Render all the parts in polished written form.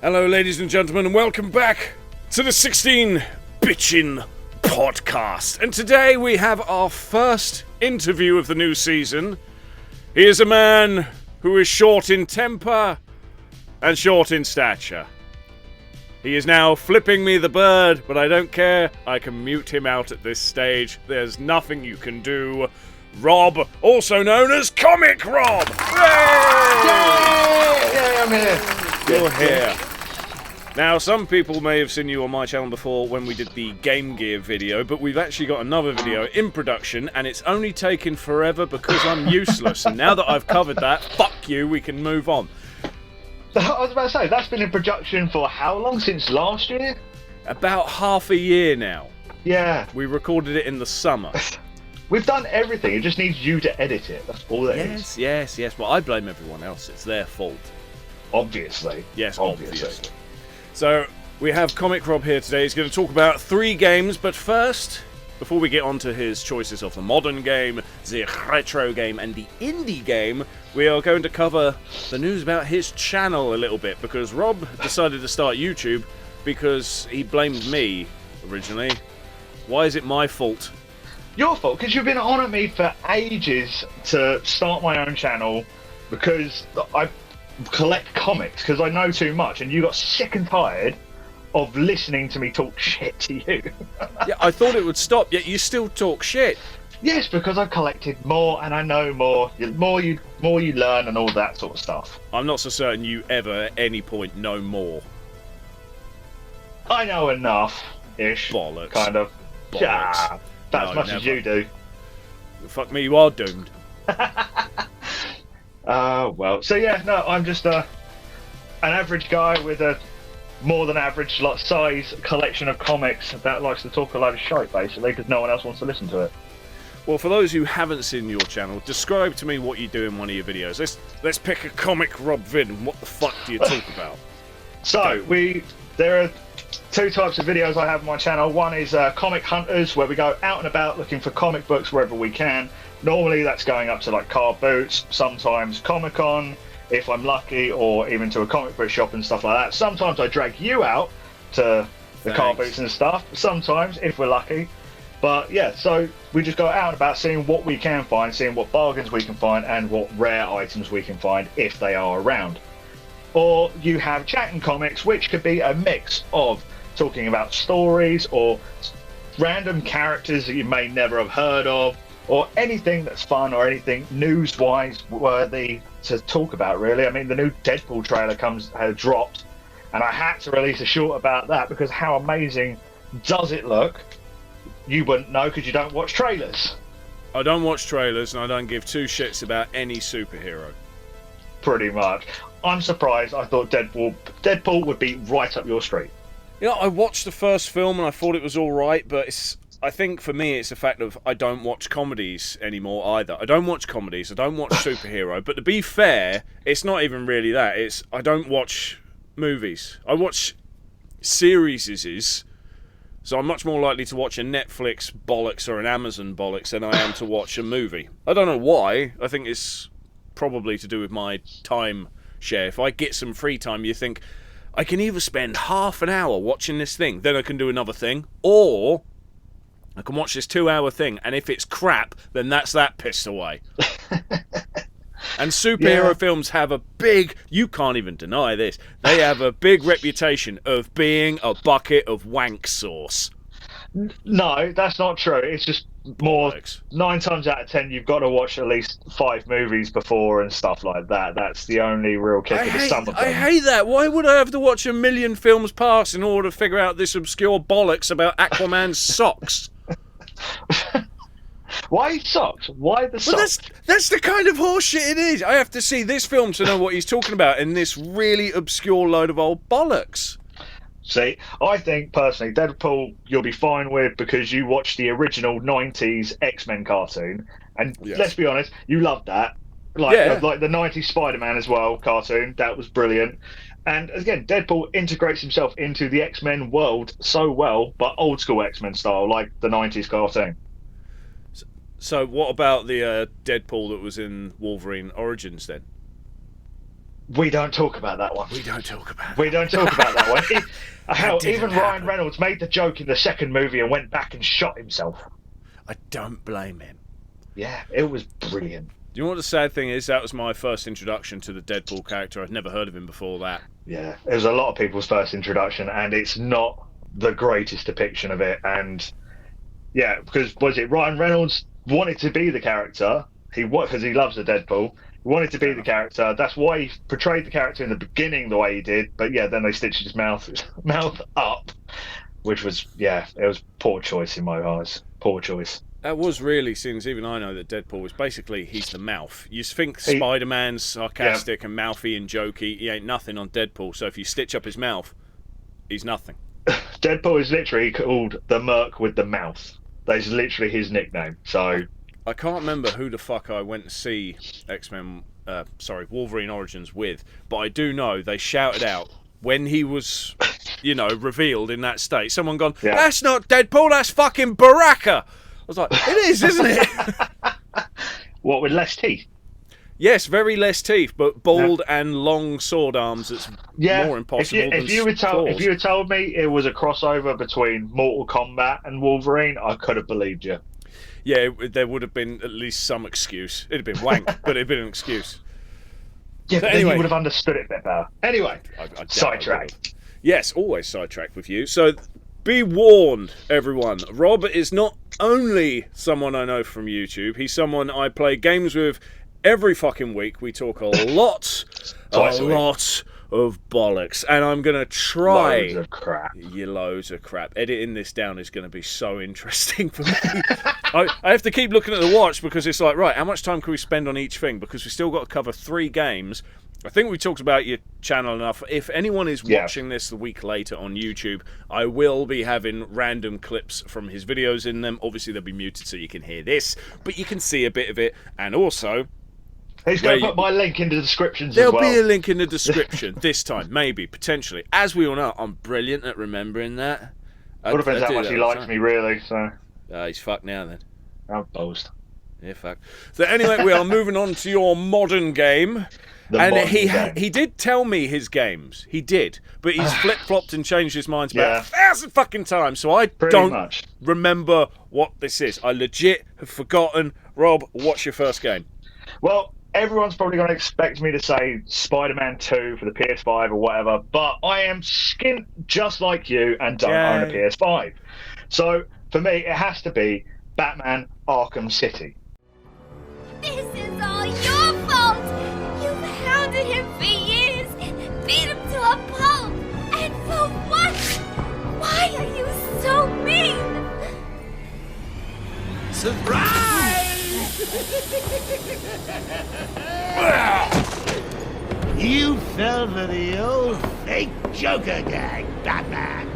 Hello, ladies and gentlemen, and welcome back to the 16 Bitchin' Podcast. And today we have our first interview of the new season. He is a man who is short in temper and short in stature. He is now flipping me the bird, but I don't care. I can mute him out at this stage. There's nothing you can do. Rob, also known as Comic Rob! Yay, I'm here. You're here. Now, some people may have seen you on my channel before when we did the Game Gear video, but we've actually got another video in production, and it's only taken forever because I'm useless. And now that I've covered that, fuck you, we can move on. I was about to say, that's been in production for how long? Since last year? About half a year now. Yeah. We recorded it in the summer. We've done everything, it just needs you to edit it. That's all it is. Yes. Well, I blame everyone else. It's their fault. Obviously. Yes, obviously. So, we have Comic Rob here today. He's going to talk about 3 games, but first, before we get on to his choices of the modern game, the retro game, and the indie game, we are going to cover the news about his channel a little bit, because Rob decided to start YouTube because he blamed me originally. Why is it my fault? Your fault, because you've been on at me for ages to start my own channel because I collect comics because I know too much, and you got sick and tired of listening to me talk shit to you. Yeah, I thought it would stop, yet you still talk shit. Yes, because I've collected more and I know more. The more you learn and all that sort of stuff. I'm not so certain you ever at any point know more. I know enough-ish. Bollocks. Kind of. Bollocks. Yeah, about as much as you do. Fuck me, you are doomed. Well, so yeah, no, I'm just an average guy with a more than average size collection of comics that likes to talk a load of shite, basically, because no one else wants to listen to it. Well, for those who haven't seen your channel, describe to me what you do in one of your videos. Let's pick a Comic Rob vid, and what the fuck do you talk about? So, there are 2 types of videos I have on my channel. One is Comic Hunters, where we go out and about looking for comic books wherever we can. Normally that's going up to like car boots, sometimes Comic-Con, if I'm lucky, or even to a comic book shop and stuff like that. Sometimes I drag you out to the car boots and stuff, sometimes, if we're lucky. But yeah, so we just go out and about seeing what we can find, seeing what bargains we can find, and what rare items we can find if they are around. Or you have Chatting Comics, which could be a mix of talking about stories or random characters that you may never have heard of, or anything that's fun or anything news-wise worthy to talk about, really. I mean, the new Deadpool trailer has dropped, and I had to release a short about that because how amazing does it look? You wouldn't know because you don't watch trailers. I don't watch trailers, and I don't give 2 shits about any superhero. Pretty much. I'm surprised. I thought Deadpool would be right up your street. You know, I watched the first film and I thought it was alright, but I think for me it's the fact of I don't watch comedies anymore either. I don't watch comedies, I don't watch superhero, but to be fair, it's not even really that. It's I don't watch movies. I watch series, so I'm much more likely to watch a Netflix bollocks or an Amazon bollocks than I am to watch a movie. I don't know why. I think it's probably to do with my time share. If I get some free time, you think, I can either spend half an hour watching this thing, then I can do another thing, or I can watch this 2-hour thing, and if it's crap, then that's that pissed away. And superhero films have a big, you can't even deny this, they have a big reputation of being a bucket of wank sauce. No, that's not true. It's just more 9 times out of 10 you've got to watch at least 5 movies before and stuff like that. That's the only real kicker to some of them. I hate that. Why would I have to watch a million films past in order to figure out this obscure bollocks about Aquaman's socks? Why socks? Why the socks? That's the kind of horseshit it is. I have to see this film to know what he's talking about in this really obscure load of old bollocks. See, I think personally Deadpool you'll be fine with because you watched the original 90s X-Men cartoon, and let's be honest, you loved that. Like the 90s Spider-Man as well cartoon, that was brilliant. And again, Deadpool integrates himself into the X-Men world so well, but old school X-Men style, like the 90s cartoon. So what about the Deadpool that was in Wolverine Origins then? We don't talk about that one. We don't talk about. We don't talk about that one. Hell, didn't even happen. Ryan Reynolds made the joke in the second movie and went back and shot himself. I don't blame him. Yeah, it was brilliant. Do you know what the sad thing is? That was my first introduction to the Deadpool character. I'd never heard of him before that. Yeah, it was a lot of people's first introduction, and it's not the greatest depiction of it. And yeah, because Ryan Reynolds wanted to be the character. Because he loves the Deadpool. He wanted to be the character. That's why he portrayed the character in the beginning the way he did. But yeah, then they stitched his mouth up, which was it was poor choice in my eyes. Poor choice. That was really, since even I know that Deadpool was basically, he's the mouth. You think Spider-Man's sarcastic and mouthy and jokey, he ain't nothing on Deadpool, so if you stitch up his mouth, he's nothing. Deadpool is literally called the Merc with the mouth. That's literally his nickname, so... I can't remember who the fuck I went to see Wolverine Origins with, but I do know they shouted out, when he was, revealed in that state, someone gone, that's not Deadpool, that's fucking Baraka! I was like, it is, isn't it? What, with less teeth? Yes, very less teeth, but bald and long sword arms. That's more impossible than if you had told me it was a crossover between Mortal Kombat and Wolverine, I could have believed you. Yeah, there would have been at least some excuse. It'd have been wank, but it'd been an excuse. Yeah, but then you would have understood it better. Anyway, sidetrack. Yes, always sidetrack with you. So be warned, everyone. Rob is not only someone I know from YouTube, he's someone I play games with every fucking week. We talk a lot of bollocks, and I'm gonna try loads of crap. Loads of crap. Editing this down is gonna be so interesting for me. I have to keep looking at the watch because it's like, right, how much time can we spend on each thing? Because we still got to cover 3 games. I think we talked about your channel enough. If anyone is watching this a week later on YouTube, I will be having random clips from his videos in them. Obviously, they'll be muted so you can hear this, but you can see a bit of it. And also, he's going to put my link in the descriptions there'll as well. Be a link in the description this time, maybe, potentially. As we all know, I'm brilliant at remembering that. It depends how much he likes me, really. So he's fucked now, then. I'm boast. Yeah, fuck. So anyway, we are moving on to your modern game. He did tell me his games. He did. But he's flip-flopped and changed his mind about 1,000 fucking times. So I don't remember what this is. I legit have forgotten. Rob, what's your first game? Well, everyone's probably going to expect me to say Spider-Man 2 for the PS5 or whatever. But I am skint just like you and don't own a PS5. So for me, it has to be Batman Arkham City. This is all your fault! You've hounded him for years, beat him to a pulp, and for what? Why are you so mean? Surprise! You fell for the old fake Joker gag, Batman.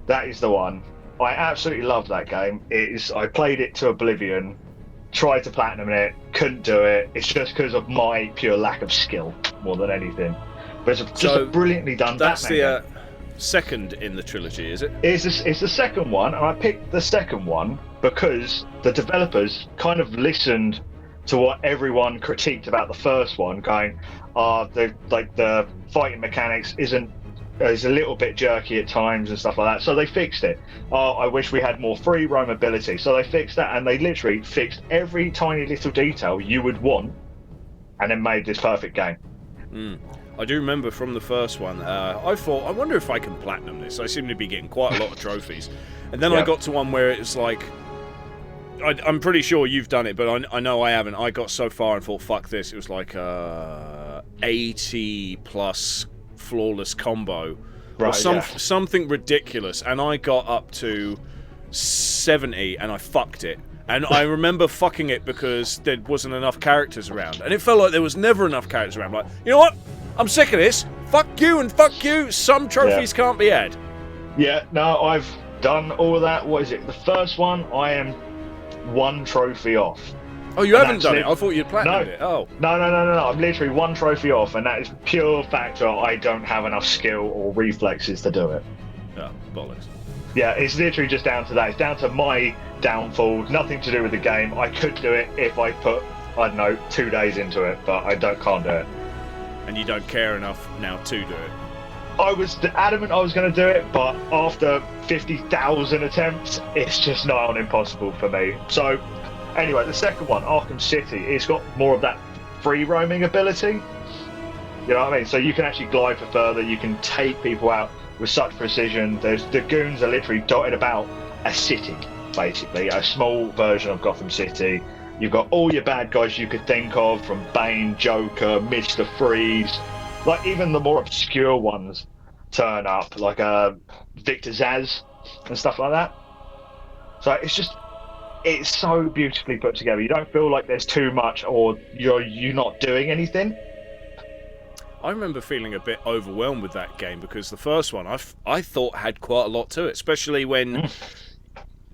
That is the one. I absolutely love that game. I played it to oblivion, tried to platinum it, couldn't do it. It's just because of my pure lack of skill more than anything. But it's just a brilliantly done that's Batman the second in the trilogy, is it? It's the second one, and I picked the second one because the developers kind of listened to what everyone critiqued about the first one, going, the fighting mechanics is a little bit jerky at times and stuff like that. So they fixed it. I wish we had more free roam ability. So they fixed that, and they literally fixed every tiny little detail you would want, and then made this perfect game. I do remember from the first one, I thought, I wonder if I can platinum this. I seem to be getting quite a lot of trophies. And then I got to one where it was like, I'm pretty sure you've done it, but I know I haven't. I got so far and thought, fuck this. It was like 80 plus flawless combo, or something ridiculous, and I got up to 70 and I fucked it. And I remember fucking it because there wasn't enough characters around, and it felt like there was never enough characters around. Like, you know what? I'm sick of this. Fuck you and fuck you. Some trophies can't be had. Yeah, no, I've done all of that. What is it? The first one, I am one trophy off. Oh, you And haven't that's done it? I thought you'd platinumed No. it. Oh. No. I'm literally one trophy off, and that is pure factor. I don't have enough skill or reflexes to do it. Oh, bollocks. Yeah, it's literally just down to that. It's down to my downfall. Nothing to do with the game. I could do it if I put, I don't know, 2 days into it, but can't do it. And you don't care enough now to do it. I was adamant I was going to do it, but after 50,000 attempts, it's just nigh on impossible for me. So, anyway, the second one, Arkham City, it's got more of that free roaming ability. You know what I mean? So you can actually glide for further. You can take people out with such precision. The goons are literally dotted about a city, basically, a small version of Gotham City. You've got all your bad guys you could think of, from Bane, Joker, Mr. Freeze. Like, even the more obscure ones turn up, like Victor Zaz and stuff like that. So it's so beautifully put together. You don't feel like there's too much or you're not doing anything. I remember feeling a bit overwhelmed with that game because the first one I thought had quite a lot to it, especially when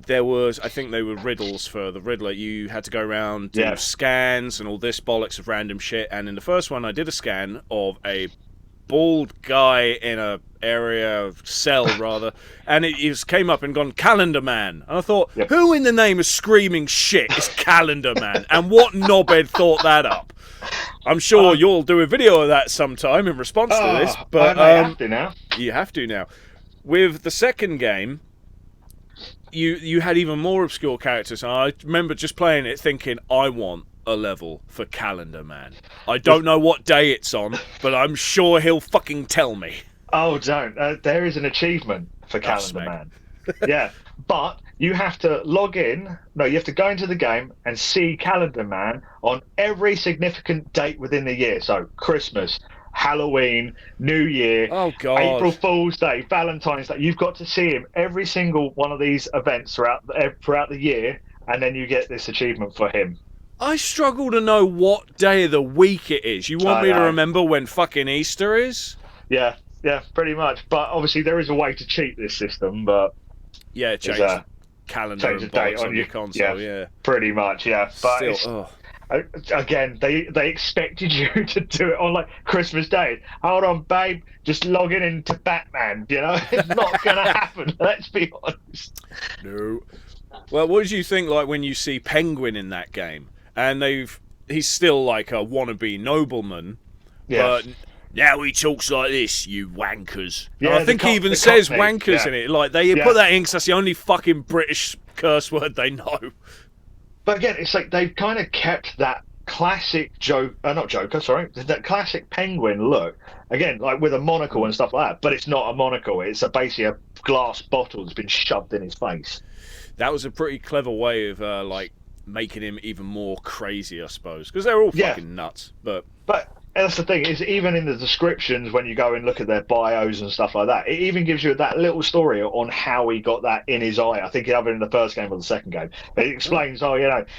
there was, I think they were riddles for the Riddler. You had to go around, do scans and all this bollocks of random shit. And in the first one, I did a scan of a bald guy in a cell rather, and it came up and gone Calendar Man. And I thought, who in the name of screaming shit is Calendar Man? And what knobhead thought that up? I'm sure you'll do a video of that sometime in response to this, but I have to now. You have to now. With the second game, you had even more obscure characters, and I remember just playing it thinking, I want a level for Calendar Man. I don't know what day it's on, but I'm sure he'll fucking tell me. Oh, don't. There is an achievement for Calendar Man. Yeah, but you have to log in. No, you have to go into the game and see Calendar Man on every significant date within the year. So Christmas, Halloween, New Year, April Fool's Day, Valentine's Day. You've got to see him every single one of these events throughout the year, and then you get this achievement for him. I struggle to know what day of the week it is. You want me to remember when fucking Easter is? Yeah, pretty much. But obviously there is a way to cheat this system, but... Yeah, change the calendar and date on your console, yeah. Pretty much, yeah. But still, again, they expected you to do it on, like, Christmas Day. Hold on, babe, just logging into Batman, you know? It's not going to happen, let's be honest. No. Well, what did you think, like, when you see Penguin in that game? And he's still like a wannabe nobleman, but now he talks like this, you wankers. Yeah, I think he even says wankers in it. Like, they put that in because that's the only fucking British curse word they know. But again, it's like they've kind of kept that classic that classic Penguin look. Again, like with a monocle and stuff like that. But it's not a monocle. It's basically a glass bottle that's been shoved in his face. That was a pretty clever way of, making him even more crazy, I suppose, because they're all fucking nuts. But that's the thing, is even in the descriptions when you go and look at their bios and stuff like that, it even gives you that little story on how he got that in his eye. I think either in the first game or the second game, but it explains,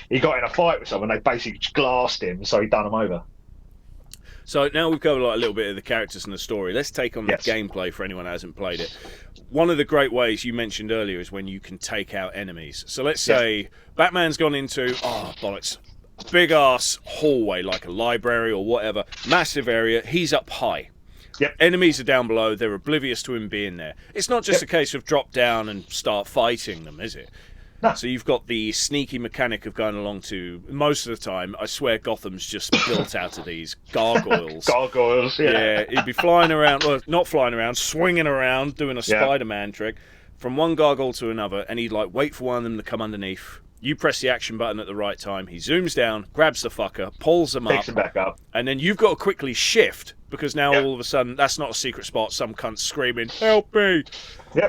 he got in a fight with someone, they basically glassed him, so he done him over. So now we've covered a little bit of the characters and the story. Let's take on the gameplay for anyone who hasn't played it. One of the great ways you mentioned earlier is when you can take out enemies. So let's say Batman's gone into, bollocks, big ass hallway, like a library or whatever, massive area, he's up high. Enemies are down below, they're oblivious to him being there. It's not just a case of drop down and start fighting them, is it? No. So you've got the sneaky mechanic of going along to, most of the time, I swear Gotham's just built out of these gargoyles. Gargoyles, Yeah, he'd be flying around, well, not flying around, swinging around, doing a Spider-Man trick from one gargoyle to another, and he'd wait for one of them to come underneath. You press the action button at the right time, he zooms down, grabs the fucker, pulls them picks him back up, and then you've got to quickly shift, because now all of a sudden, that's not a secret spot, some cunt's screaming, help me!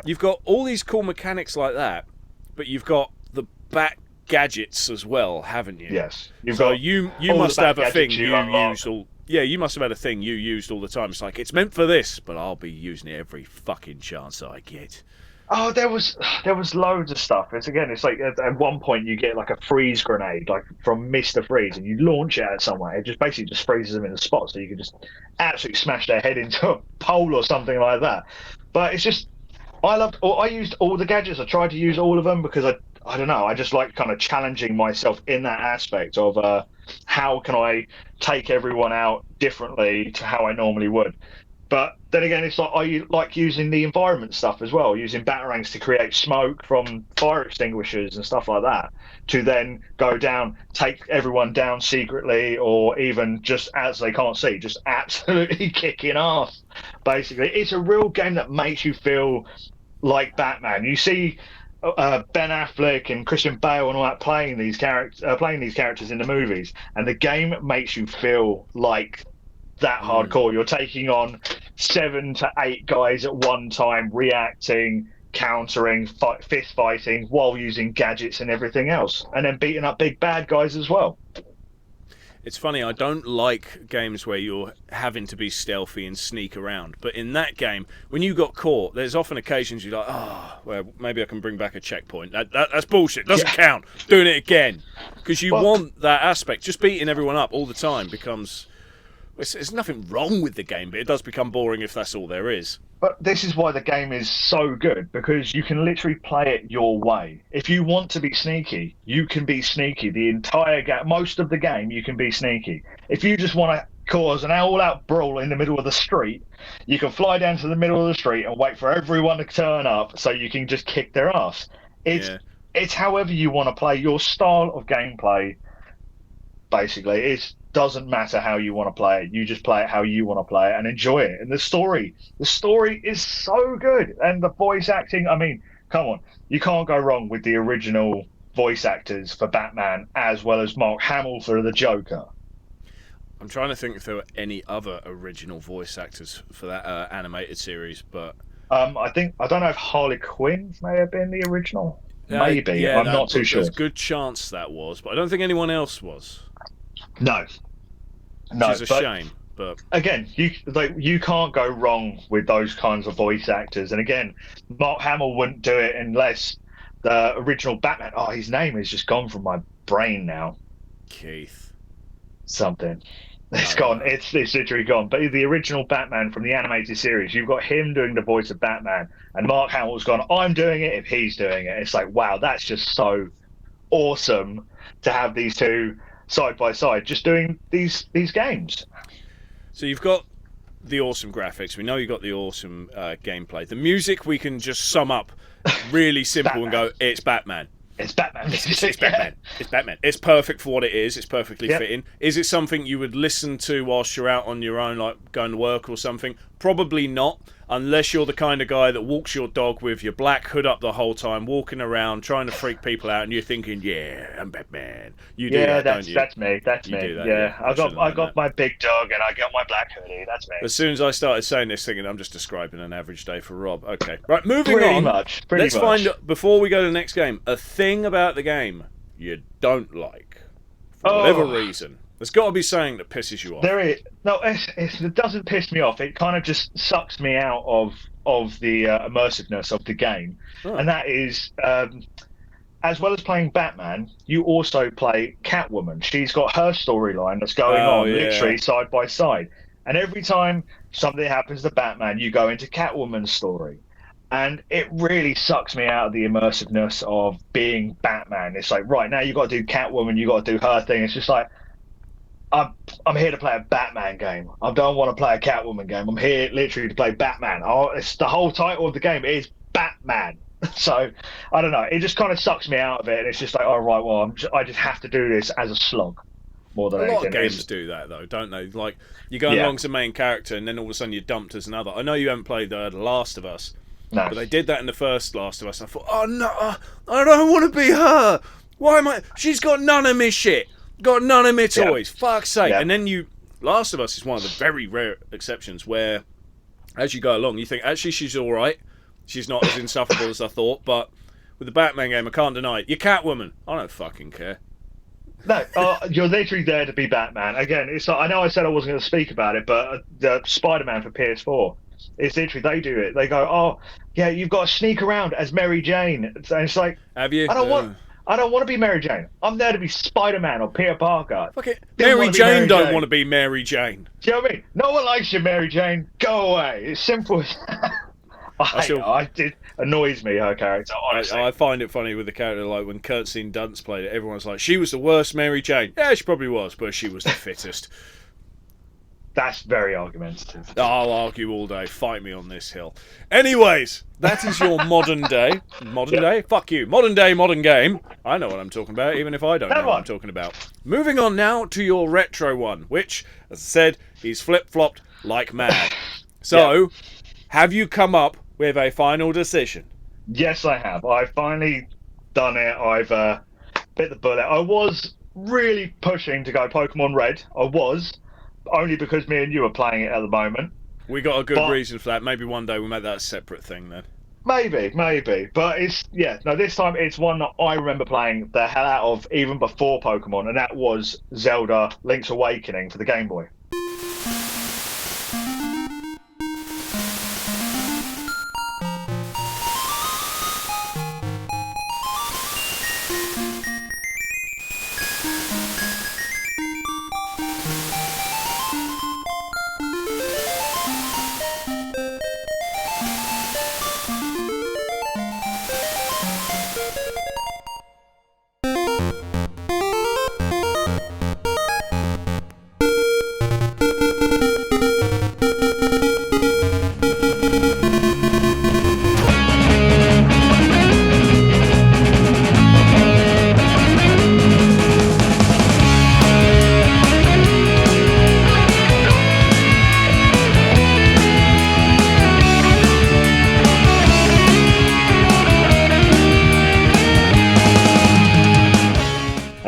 You've got all these cool mechanics like that, but you've got the bat gadgets as well, haven't you? Yes. You must have a thing you use all... Yeah, you must have had a thing you used all the time. It's like, it's meant for this, but I'll be using it every fucking chance I get. Oh, there was loads of stuff. It's like at one point you get like a freeze grenade, like from Mr. Freeze, and you launch it at someone. It just basically freezes them in a spot, so you can just absolutely smash their head into a pole or something like that. But it's just, I used all the gadgets. I tried to use all of them because I don't know. I just like kind of challenging myself in that aspect of how can I take everyone out differently to how I normally would. But then again, it's like I like using the environment stuff as well, using batarangs to create smoke from fire extinguishers and stuff like that, to then go down, take everyone down secretly, or even just as they can't see, just absolutely kicking ass. Basically, it's a real game that makes you feel like Batman. You see Ben Affleck and Christian Bale and all that playing these characters in the movies, and the game makes you feel like that hardcore. You're taking on 7 to 8 guys at one time, reacting, countering, fist fighting, while using gadgets and everything else, and then beating up big bad guys as well. It's funny, I don't like games where you're having to be stealthy and sneak around. But in that game, when you got caught, there's often occasions you're like, well, maybe I can bring back a checkpoint. That's bullshit. Doesn't count. Doing it again. Because you want that aspect. Just beating everyone up all the time becomes... There's nothing wrong with the game, but it does become boring if that's all there is. But this is why the game is so good, because you can literally play it your way. If you want to be sneaky, you can be sneaky. The entire game, most of the game, you can be sneaky. If you just want to cause an all-out brawl in the middle of the street, you can fly down to the middle of the street and wait for everyone to turn up so you can just kick their ass. It's however you want to play. Your style of gameplay, basically, doesn't matter how you want to play it. You just play it how you want to play it and enjoy it. And the story is so good. And the voice acting, I mean, come on. You can't go wrong with the original voice actors for Batman, as well as Mark Hamill for the Joker. I'm trying to think if there were any other original voice actors for that animated series, but... I don't know if Harley Quinn may have been the original. Maybe. I'm not too sure. There's a good chance that was, but I don't think anyone else was. No, which is a shame. But again, you can't go wrong with those kinds of voice actors. And again, Mark Hamill wouldn't do it unless the original Batman. Oh, his name is just gone from my brain now. Keith. Something. It's gone. It's literally gone. But the original Batman from the animated series, you've got him doing the voice of Batman, and Mark Hamill's gone, I'm doing it if he's doing it. It's like, wow, that's just so awesome to have these two side by side just doing these games. So you've got the awesome graphics, we know you've got the awesome gameplay. The music we can just sum up really simple and go, it's Batman. It's Batman. It's Batman. It's Batman. It's perfect for what it is. It's perfectly fitting. Is it something you would listen to whilst you're out on your own, like going to work or something? Probably not, unless you're the kind of guy that walks your dog with your black hood up the whole time, walking around, trying to freak people out, and you're thinking, yeah, I'm Batman. You do that, don't you? That's me. That's me. Do that, yeah. I got my big dog and I got my black hoodie. That's me. As soon as I started saying this, thinking I'm just describing an average day for Rob. Okay. Right, moving Pretty on. much. Let's find, before we go to the next game, a thing about the game you don't like. For whatever reason. There's got to be something that pisses you off. There is. No, it doesn't piss me off. It kind of just sucks me out of the immersiveness of the game. Oh. And that is, as well as playing Batman, you also play Catwoman. She's got her storyline that's going on literally side by side. And every time something happens to Batman, you go into Catwoman's story. And it really sucks me out of the immersiveness of being Batman. It's like, right, now you've got to do Catwoman, you've got to do her thing. It's just like, I'm here to play a Batman game. I don't want to play a Catwoman game. I'm here literally to play Batman. It's the whole title of the game is Batman. So I don't know. It just kind of sucks me out of it. And it's just like, all right, well, I just have to do this as a slog more than anything. A lot of games do that though, don't they? Like you go along as a main character, and then all of a sudden you're dumped as another. I know you haven't played The Last of Us, but they did that in the first Last of Us. And I thought, oh no, I don't want to be her. Why am I? She's got none of me shit. Got none of my toys. Fuck's sake. And then Last of Us is one of the very rare exceptions where, as you go along, you think, actually, she's all right. She's not as insufferable as I thought. But with the Batman game, I can't deny it. You're Catwoman. I don't fucking care. No, you're literally there to be Batman. Again, it's like, I know I said I wasn't going to speak about it, but the Spider-Man for PS4, it's literally, they do it. They go, oh, yeah, you've got to sneak around as Mary Jane. And it's like, have you? I don't want to be Mary Jane. I'm there to be Spider-Man or Peter Parker. Okay. Mary Jane don't want to be Mary Jane. Do you know what I mean? No one likes you, Mary Jane. Go away. It's simple as that. It annoys me, her character, honestly. I find it funny with the character, like when Kirsten Dunst played it, everyone's like, she was the worst Mary Jane. Yeah, she probably was, but she was the fittest. That's very argumentative. I'll argue all day. Fight me on this hill. Anyways, that is your modern day. Modern day? Fuck you. Modern day, modern game. I know what I'm talking about, even if I don't know what I'm talking about. Moving on now to your retro one, which, as I said, he's flip-flopped like mad. So, have you come up with a final decision? Yes, I have. I've finally done it. I've bit the bullet. I was really pushing to go Pokemon Red. I was. Only because me and you are playing it at the moment. We got a good reason for that. Maybe one day we'll make that a separate thing then. Maybe. But this time it's one that I remember playing the hell out of even before Pokemon, and that was Zelda Link's Awakening for the Game Boy.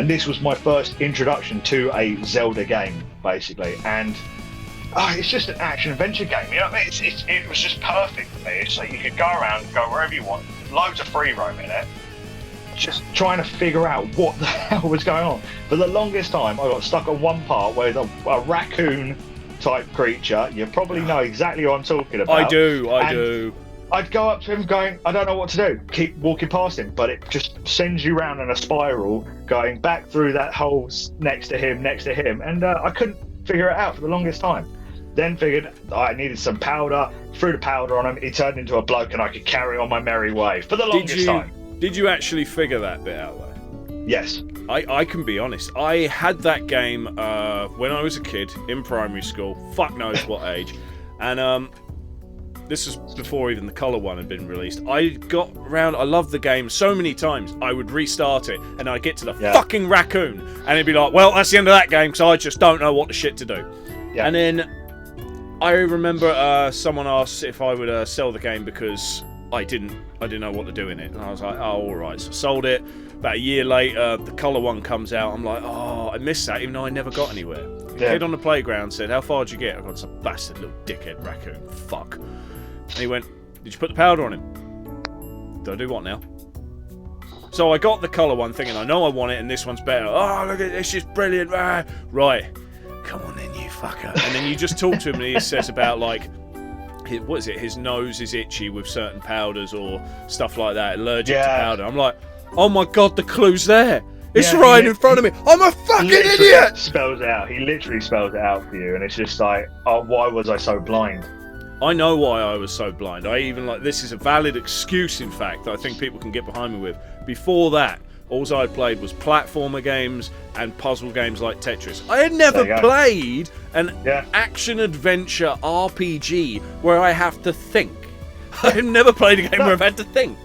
This was my first introduction to a Zelda game, basically, and it's just an action-adventure game, you know what I mean? It was just perfect for me. It's like you could go around, go wherever you want, loads of free roam in it, just trying to figure out what the hell was going on. For the longest time, I got stuck on one part where a raccoon-type creature, you probably know exactly what I'm talking about. I do. I'd go up to him going, I don't know what to do. Keep walking past him, but it just sends you round in a spiral, going back through that hole next to him, and I couldn't figure it out for the longest time. Then figured I needed some powder, threw the powder on him, he turned into a bloke, and I could carry on my merry way for the longest time. Did you actually figure that bit out, though? Yes. I can be honest. I had that game when I was a kid in primary school, fuck knows what age, and this was before even the colour one had been released. I loved the game so many times, I would restart it, and I'd get to the fucking raccoon, and it'd be like, well, that's the end of that game, because I just don't know what the shit to do. Yeah. And then I remember someone asked if I would sell the game because I didn't know what to do in it, and I was like, oh, alright, so I sold it. About a year later, the colour one comes out, I'm like, oh, I missed that, even though I never got anywhere. The kid on the playground said, how far did you get? I got some bastard little dickhead raccoon, fuck. And he went, did you put the powder on him? Do I do what now? So I got the colour one thinking, I know I want it and this one's better. Oh, look at this, it's brilliant. Ah. Right, come on then, you fucker. And then you just talk to him and he says about, like, what is it, his nose is itchy with certain powders or stuff like that, allergic to powder. I'm like, oh my god, the clue's there. It's right in front of me. I'm a fucking idiot! He literally spells it out for you, and it's just like, oh, why was I so blind? I know why I was so blind. This is a valid excuse, in fact, that I think people can get behind me with. Before that, all I played was platformer games and puzzle games like Tetris. I had never played an action-adventure RPG where I have to think. I had never played a game where I've had to think.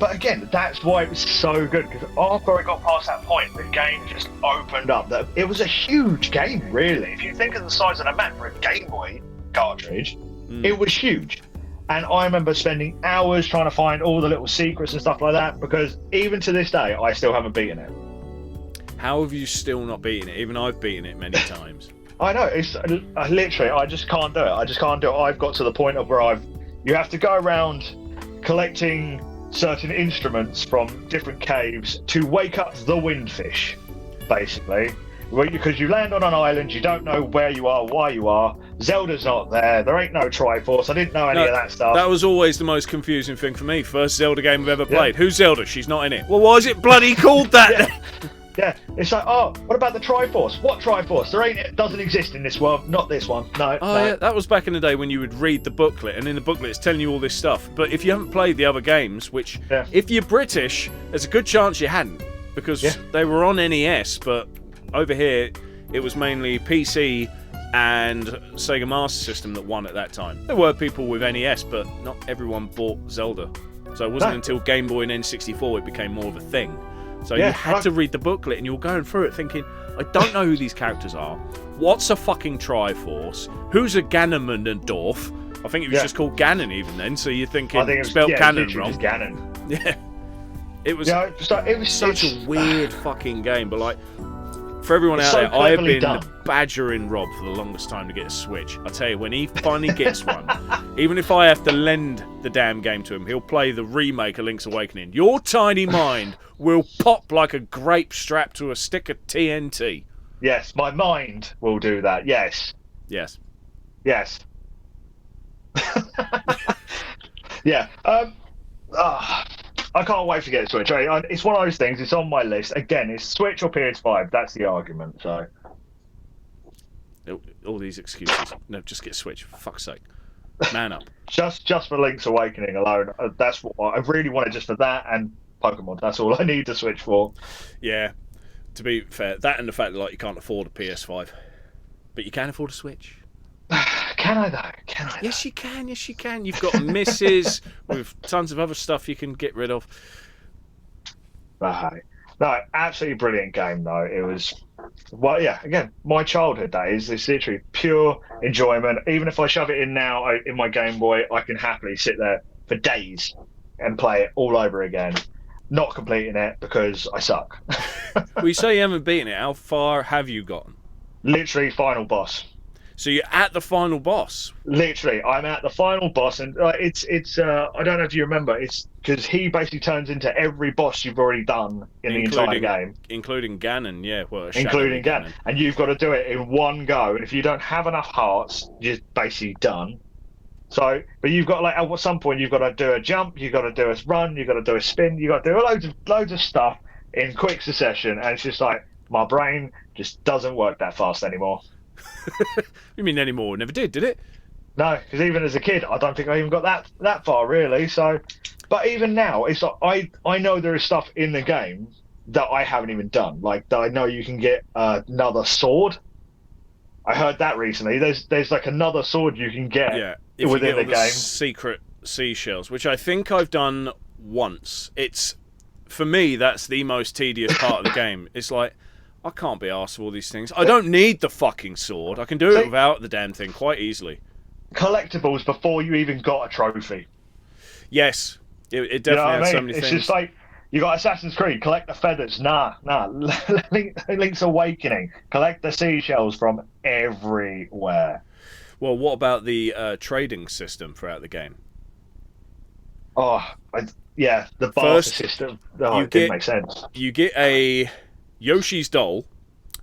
But again, that's why it was so good, because after I got past that point, the game just opened up. It was a huge game, really. If you think of the size of the map for a Game Boy cartridge, it was huge. And I remember spending hours trying to find all the little secrets and stuff like that, because even to this day, I still haven't beaten it. How have you still not beaten it? Even I've beaten it many times. I know, it's literally, I just can't do it. I've got to the point of where you have to go around collecting certain instruments from different caves to wake up the windfish, basically. Because you land on an island, you don't know where you are, why you are. Zelda's not there ain't no Triforce. I didn't know any of that stuff. That was always the most confusing thing for me. First Zelda game I've ever played. Who's Zelda? She's not in it. Well, why is it bloody called that? Yeah, it's like, oh, what about the Triforce? What Triforce? It doesn't exist in this world. Not this one. No. Oh no. yeah, that was back in the day when you would read the booklet, and in the booklet it's telling you all this stuff. But if you haven't played the other games, which if you're British, there's a good chance you hadn't, because they were on NES. But over here, it was mainly PC and Sega Master System that won at that time. There were people with NES, but not everyone bought Zelda. So it wasn't until Game Boy and N64 it became more of a thing. So you had to read the booklet, and you were going through it thinking, I don't know who these characters are. What's a fucking Triforce? Who's a Ganondorf? I think it was just called Ganon even then, so you're thinking, I think it was, spelled Ganon it wrong. was Ganon. Yeah. It was, it was such a weird fucking game, but like, for everyone out there, I have been badgering Rob for the longest time to get a Switch. I tell you, when he finally gets one, even if I have to lend the damn game to him, he'll play the remake of Link's Awakening. Your tiny mind will pop like a grape strapped to a stick of TNT. Yes, my mind will do that. Yes. Yes. Yes. Yeah. I can't wait to get a Switch. It's one of those things. It's on my list. Again, it's Switch or PS5. That's the argument. So, all these excuses. No, just get a Switch. For fuck's sake, man up. just for Link's Awakening alone. That's what I really wanted, just for that and Pokemon. That's all I need the Switch for. Yeah. To be fair, that and the fact that like you can't afford a PS5, but you can afford a Switch. Can I though? Can I? Yes, you can. Yes, you can. You've got misses with tons of other stuff you can get rid of. Right. No, absolutely brilliant game though. It was, well, yeah. Again, my childhood days. It's literally pure enjoyment. Even if I shove it in now in my Game Boy, I can happily sit there for days and play it all over again. Not completing it because I suck. Well, you say you haven't beaten it. How far have you gotten? Literally final boss. So you're at the final boss. Literally, I'm at the final boss, and it's I don't know if you remember. It's because he basically turns into every boss you've already done in the entire game, including Ganon. Yeah, well, including Ganon, and you've got to do it in one go. And if you don't have enough hearts, you're basically done. So, but you've got like at some point you've got to do a jump, you've got to do a run, you've got to do a spin, you've got to do loads of stuff in quick succession, and it's just like my brain just doesn't work that fast anymore. You mean anymore? Never did it? No, because even as a kid, I don't think I even got that far really. So, but even now, it's like I know there is stuff in the game that I haven't even done. Like I know you can get another sword. I heard that recently. There's like another sword you can get within the game. Secret seashells, which I think I've done once. It's, for me, that's the most tedious part of the game. It's like, I can't be arsed with all these things. I don't need the fucking sword. I can do it without the damn thing quite easily. Collectibles before you even got a trophy. Yes. It definitely has so many it's things. It's just like, you got Assassin's Creed, collect the feathers. Nah. Link's Awakening, collect the seashells from everywhere. Well, what about the trading system throughout the game? Oh, the barter system. Oh, it didn't make sense. You get a Yoshi's doll.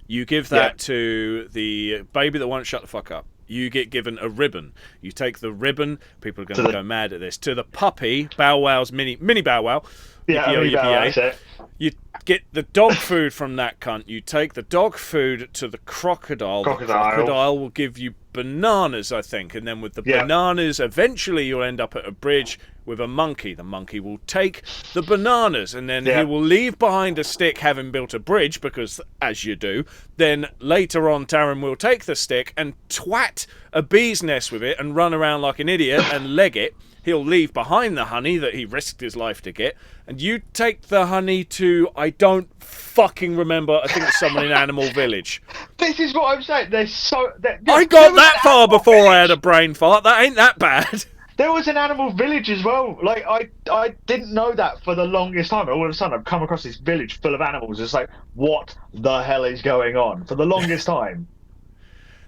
You give that to the baby that won't shut the fuck up. You get given a ribbon. You take the ribbon. People are going to go mad at this. To the puppy, Bow Wow's mini Bow Wow. Yeah, mini Bow Wow, that's it. You get the dog food from that cunt. You take the dog food to the crocodile. The crocodile will give you bananas, I think. And then with the bananas, eventually you'll end up at a bridge with a monkey. The monkey will take the bananas, and then he will leave behind a stick, having built a bridge, because as you do. Then later on, Taran will take the stick and twat a bee's nest with it and run around like an idiot and leg it. He'll leave behind the honey that he risked his life to get, and you take the honey to, I don't fucking remember, I think it's someone in Animal Village. This is what I'm saying. I got that far before I had a brain fart. That ain't that bad. There was an Animal Village as well. Like, I didn't know that for the longest time. All of a sudden, I've come across this village full of animals. It's like, what the hell is going on? For the longest time.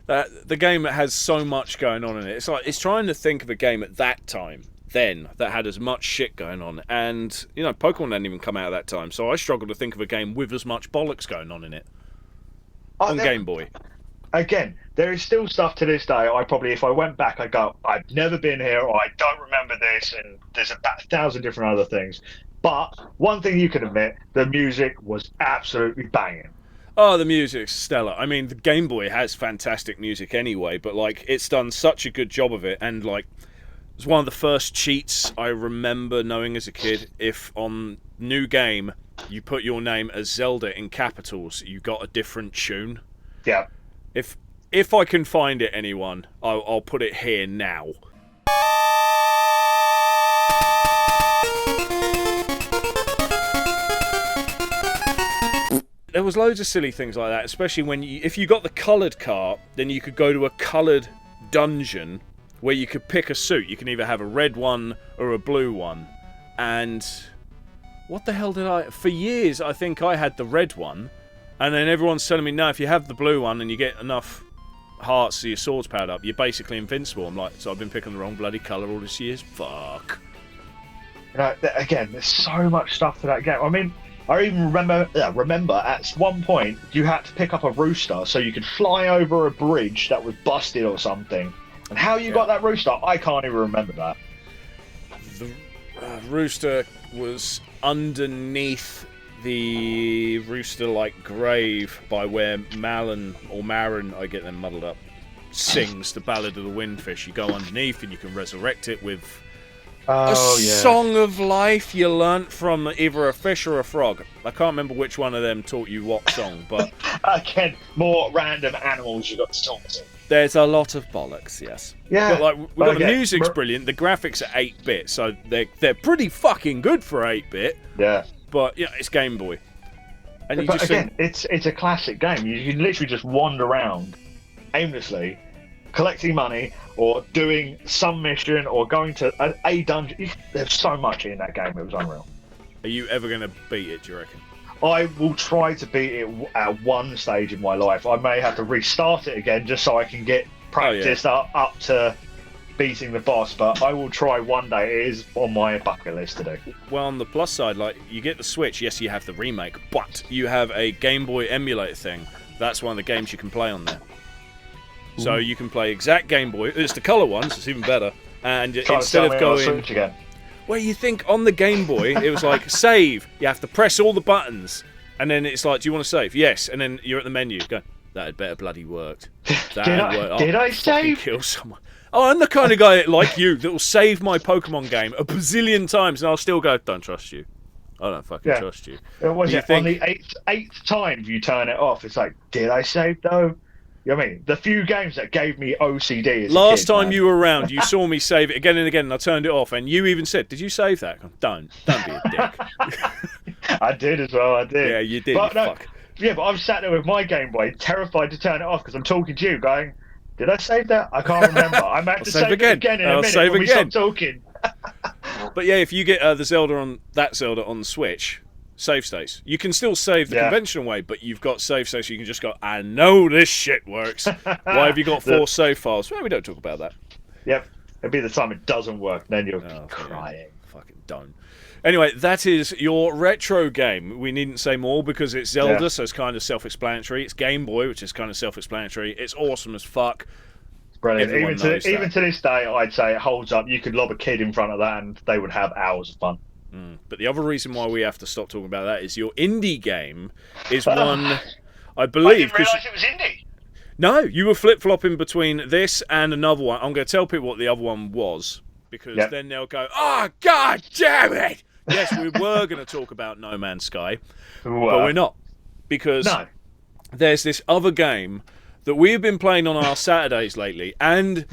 The game has so much going on in it. It's like it's trying to think of a game at that time then that had as much shit going on, and you know, Pokemon hadn't even come out at that time, so I struggled to think of a game with as much bollocks going on in it on Game Boy. Again, there is still stuff to this day. I probably, if I went back, I'd go, I've never been here, or I don't remember this, and there's about 1,000 different other things. But one thing you can admit, the music was absolutely banging. Oh, the music's stellar. I mean, the Game Boy has fantastic music anyway, but like it's done such a good job of it, and like it was one of the first cheats I remember knowing as a kid. If on new game you put your name as Zelda in capitals, you got a different tune. Yeah. If I can find it, anyone, I'll put it here now. There was loads of silly things like that, especially when if you got the coloured cart, then you could go to a coloured dungeon where you could pick a suit. You can either have a red one or a blue one. And what the hell did I... For years, I think I had the red one. And then everyone's telling me, no, if you have the blue one and you get enough hearts so your sword's powered up, you're basically invincible. I'm like, so I've been picking the wrong bloody colour all this years? Fuck. You know, again, there's so much stuff to that game. I mean... I even remember at one point you had to pick up a rooster so you could fly over a bridge that was busted or something. And how you got that rooster, I can't even remember that. The rooster was underneath the rooster-like grave by where Malin, or Marin, I get them muddled up, sings the Ballad of the Windfish. You go underneath and you can resurrect it with... Song of life you learnt from either a fish or a frog. I can't remember which one of them taught you what song, but... Again, more random animals you got to talk to. There's a lot of bollocks, yes. Yeah. But like, we've got the music's brilliant, the graphics are 8-bit, so they're pretty fucking good for 8-bit. Yeah. But, yeah, it's Game Boy. And you but just again, it's a classic game. You can literally just wander around aimlessly, collecting money, or doing some mission, or going to a dungeon. There's so much in that game, it was unreal. Are you ever going to beat it, do you reckon? I will try to beat it at one stage in my life. I may have to restart it again just so I can get practiced up to beating the boss, but I will try one day. It is on my bucket list to do. Well, on the plus side, like, you get the Switch, yes, you have the remake, but you have a Game Boy emulator thing. That's one of the games you can play on there. So you can play exact Game Boy. It's the colour ones. It's even better. And instead of going, well, you think on the Game Boy it was like save. You have to press all the buttons, and then it's like, do you want to save? Yes. And then you're at the menu. Go. That had better bloody worked. Did I save? Kill someone. Oh, I'm the kind of guy like you that will save my Pokemon game a bazillion times, and I'll still go. Don't trust you. I don't fucking trust you. On the eighth time you turn it off, it's like, did I save though? You know what I mean? The few games that gave me OCD as Last a kid, time man. you were around, you saw me save it again and again, and I turned it off, and you even said, did you save that? Don't be a dick. I did as well, I did. Yeah, you did, but, fuck. Yeah, but I'm sat there with my Game Boy, terrified to turn it off, because I'm talking to you, going, did I save that? I can't remember. I might to save it again in a minute when we stop talking. But yeah, if you get the Zelda on the Switch, save states. You can still save the conventional way, but you've got save states, so you can just go, I know this shit works. Why have you got 4 save files? Well, we don't talk about that. Yep. It'll be the time it doesn't work, then you'll be crying. Fucking don't. Anyway, that is your retro game. We needn't say more because it's Zelda, so it's kind of self-explanatory. It's Game Boy, which is kind of self-explanatory. It's awesome as fuck. Brilliant. Even to this day, I'd say it holds up. You could lob a kid in front of that and they would have hours of fun. But the other reason why we have to stop talking about that is your indie game is one, I believe... I didn't realise it was indie. No, you were flip-flopping between this and another one. I'm going to tell people what the other one was, because then they'll go, oh, God damn it! Yes, we were going to talk about No Man's Sky, but we're not. Because there's this other game that we've been playing on our Saturdays lately, and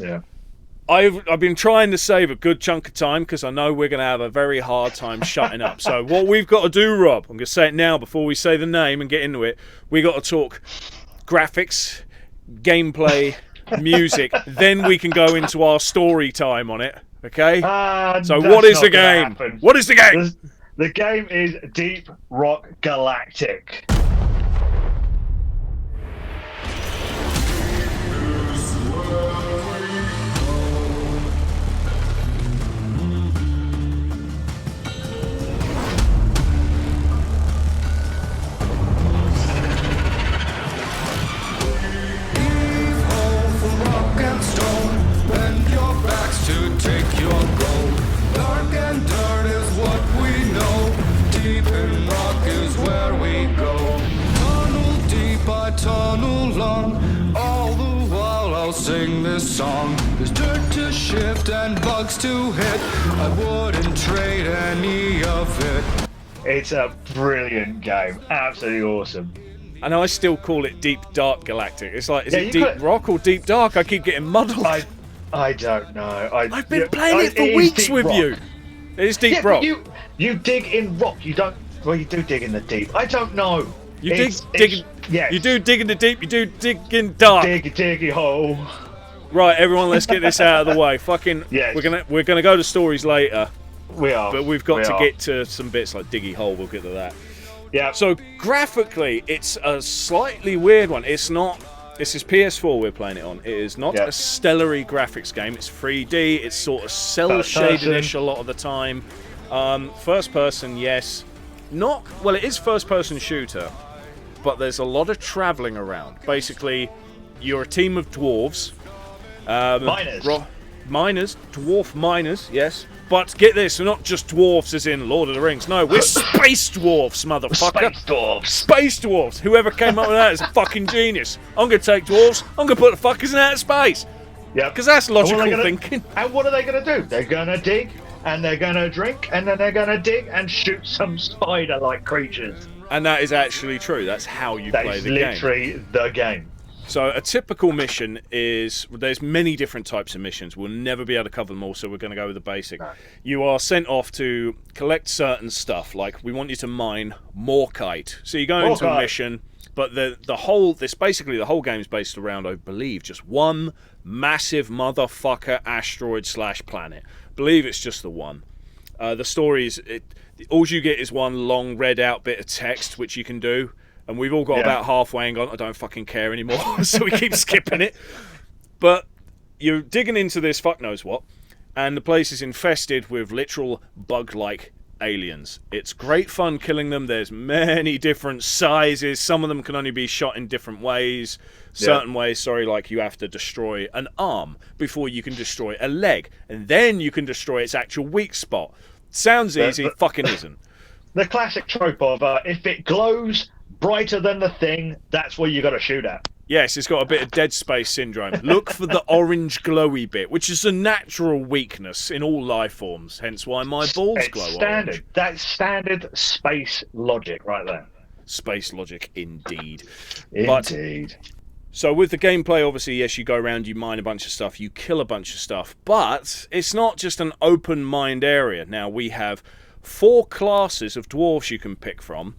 I've been trying to save a good chunk of time because I know we're going to have a very hard time shutting up. So what we've got to do, Rob, I'm going to say it now before we say the name and get into it, we got to talk graphics, gameplay, music, then we can go into our story time on it. Okay? So what is the game? What is the game? The game is Deep Rock Galactic. To take your gold. Dark and dirt is what we know. this song. There's dirt to shift and bugs to hit. I wouldn't trade any of it. It's a brilliant game. Absolutely awesome. And I still call it Deep Dark Galactic. It's like, is Yeah, it you Deep call it- Rock or Deep Dark? I keep getting muddled. I don't know. I've been playing it for weeks Deep with Rock. you. It is Deep Yeah, Rock. but you dig in rock. You don't. Well, you do dig in the deep. I don't know. You It's- dig. Yes. You do dig in the deep. You do dig in dark. Diggy hole. Right, everyone, let's get this out of the way. Fucking. Yes. We're gonna go to stories later, We are. but we've got We to are. get to some bits like Diggy Hole. We'll get to that. Yeah. So graphically, it's a slightly weird one. It's not. This is PS4 we're playing it on. It is not Yeah. a stellary graphics game. It's 3D. It's sort of cell First person. shaded-ish a lot of the time. First person, yes. Not well. It is first person shooter, but there's a lot of traveling around. Basically, you're a team of dwarves. Miners. Miners, dwarf miners, yes. But get this, we're not just dwarfs as in Lord of the Rings. No, we're space dwarfs, motherfucker. Space dwarves. Space dwarves. Whoever came up with that is a fucking genius. I'm going to take dwarves, I'm going to put the fuckers in outer space. Yeah. Because that's And what are logical they gonna- thinking. And what are they going to do? They're going to dig, and they're going to drink, and then they're going to dig and shoot some spider-like creatures. And that is actually true. That's how you That play is the game. literally the game. So a typical mission is, there's many different types of missions. We'll never be able to cover them all, so we're going to go with the basic. No. You are sent off to collect certain stuff, like we want you to mine Morkite. So you go into a Morkite. mission, but the whole game is based around, I believe, just one massive motherfucker asteroid / planet. I believe it's just the one. The story is, all you get is one long read out bit of text, which you can do. And we've all got Yeah. about halfway and gone, I don't fucking care anymore, so we keep skipping it. But you're digging into this fuck knows what, and the place is infested with literal bug-like aliens. It's great fun killing them. There's many different sizes. Some of them can only be shot in different ways. Certain ways, like you have to destroy an arm before you can destroy a leg. And then you can destroy its actual weak spot. Sounds easy, fucking isn't. The classic trope of if it glows brighter than the thing, that's where you got to shoot at. Yes, it's got a bit of Dead Space syndrome. Look for the orange glowy bit, which is a natural weakness in all life forms, hence why my balls It's glow standard. orange. That's standard space logic right there. Space logic, indeed. Indeed. So with the gameplay, obviously, yes, you go around, you mine a bunch of stuff, you kill a bunch of stuff, but it's not just an open-mined area. Now, we have 4 classes of dwarves you can pick from,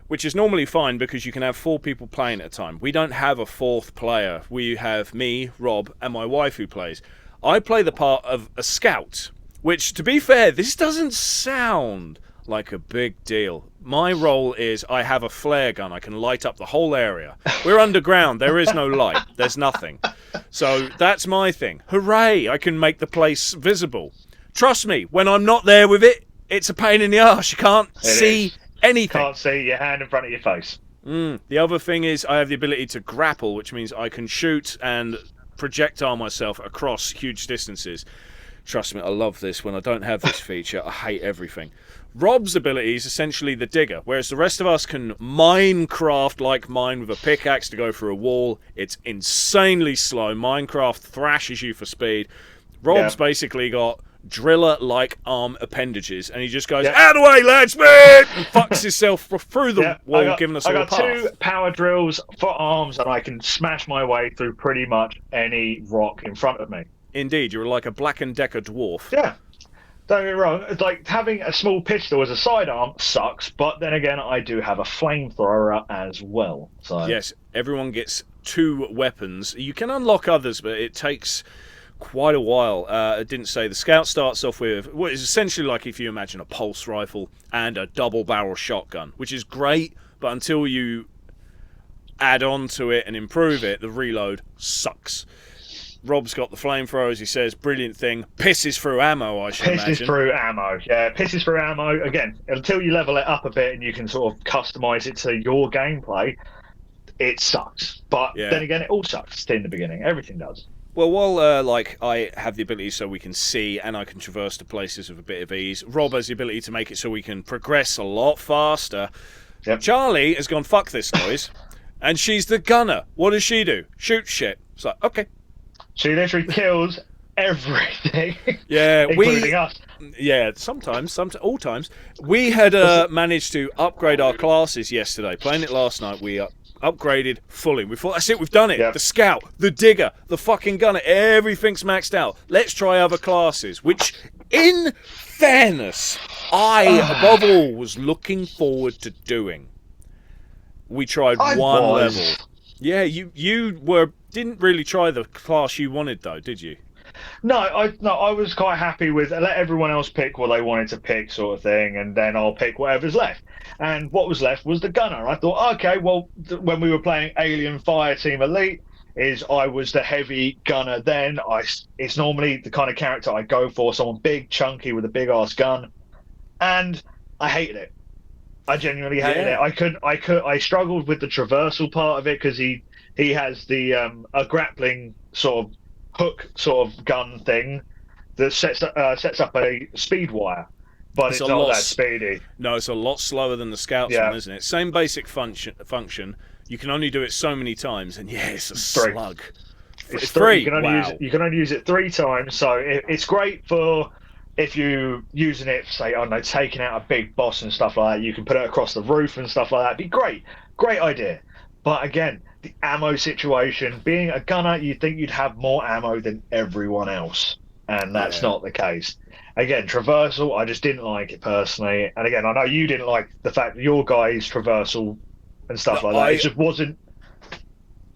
which is normally fine because you can have 4 people playing at a time. We don't have a 4th player. We have me, Rob, and my wife who plays. I play the part of a scout, which, to be fair, this doesn't sound like a big deal. My role is I have a flare gun. I can light up the whole area. We're underground. There is no light. There's nothing. So that's my thing. Hooray! I can make the place visible. Trust me, when I'm not there with it, it's a pain in the arse. You can't see is. anything. Can't see your hand in front of your face. The other thing is I have the ability to grapple, which means I can shoot and projectile myself across huge distances. Trust me, I love this. When I don't have this feature, I hate everything. Rob's ability is essentially the digger, whereas the rest of us can Minecraft like mine with a pickaxe to go through a wall. It's insanely slow. Minecraft thrashes you for speed. Rob's basically got driller-like arm appendages, and he just goes, out of the way, lads, man! And fucks himself through the wall, giving us all a path. I got 2 power drills for arms, and I can smash my way through pretty much any rock in front of me. Indeed, you're like a Black & Decker dwarf. Yeah. Don't get me wrong, it's like having a small pistol as a sidearm sucks, but then again, I do have a flamethrower as well. So yes, everyone gets 2 weapons. You can unlock others, but it takes quite a while. I didn't say the scout starts off with what is essentially like if you imagine a pulse rifle and a double-barrel shotgun, which is great, but until you add on to it and improve it, the reload sucks. Rob's got the flamethrower, as he says, brilliant thing. Pisses through ammo, I should imagine. Pisses through ammo, yeah. Pisses through ammo, again, until you level it up a bit and you can sort of customise it to your gameplay, it sucks. But then again, it all sucks in the beginning. Everything does. Well, while I have the ability so we can see and I can traverse to places with a bit of ease, Rob has the ability to make it so we can progress a lot faster. Yep. Charlie has gone, fuck this noise, and she's the gunner. What does she do? Shoot shit. It's like, okay. She literally kills everything, Yeah, including us. Yeah, sometimes, all times. We had managed to upgrade our classes yesterday. Playing it last night, we upgraded fully. We thought, that's it, we've done it. Yep. The scout, the digger, the fucking gunner, everything's maxed out. Let's try other classes, which, in fairness, I, above all, was looking forward to doing. We tried one level. Yeah, you didn't really try the class you wanted though, did you? No, I was quite happy with let everyone else pick what they wanted to pick, sort of thing, and then I'll pick whatever's left. And what was left was the gunner. I thought, okay, well, when we were playing Alien Fireteam Elite, I was the heavy gunner. Then it's normally the kind of character I go for, someone big, chunky with a big ass gun, and I hated it. I genuinely hated it. I struggled with the traversal part of it because he has the a grappling sort of hook sort of gun thing that sets up a speed wire, but it's not that speedy. No, it's a lot slower than the Scouts one, isn't it? Same basic function. You can only do it so many times, and it's a slug. It's three. You can only use it 3 times, so it's great for if you're using it, say, I don't know, taking out a big boss and stuff like that. You can put it across the roof and stuff like that. It'd be great idea. But again, the ammo situation, being a gunner, you'd think you'd have more ammo than everyone else, and that's not the case. Again, traversal, I just didn't like it personally. And again, I know you didn't like the fact that your guy's traversal and stuff like that. It just wasn't.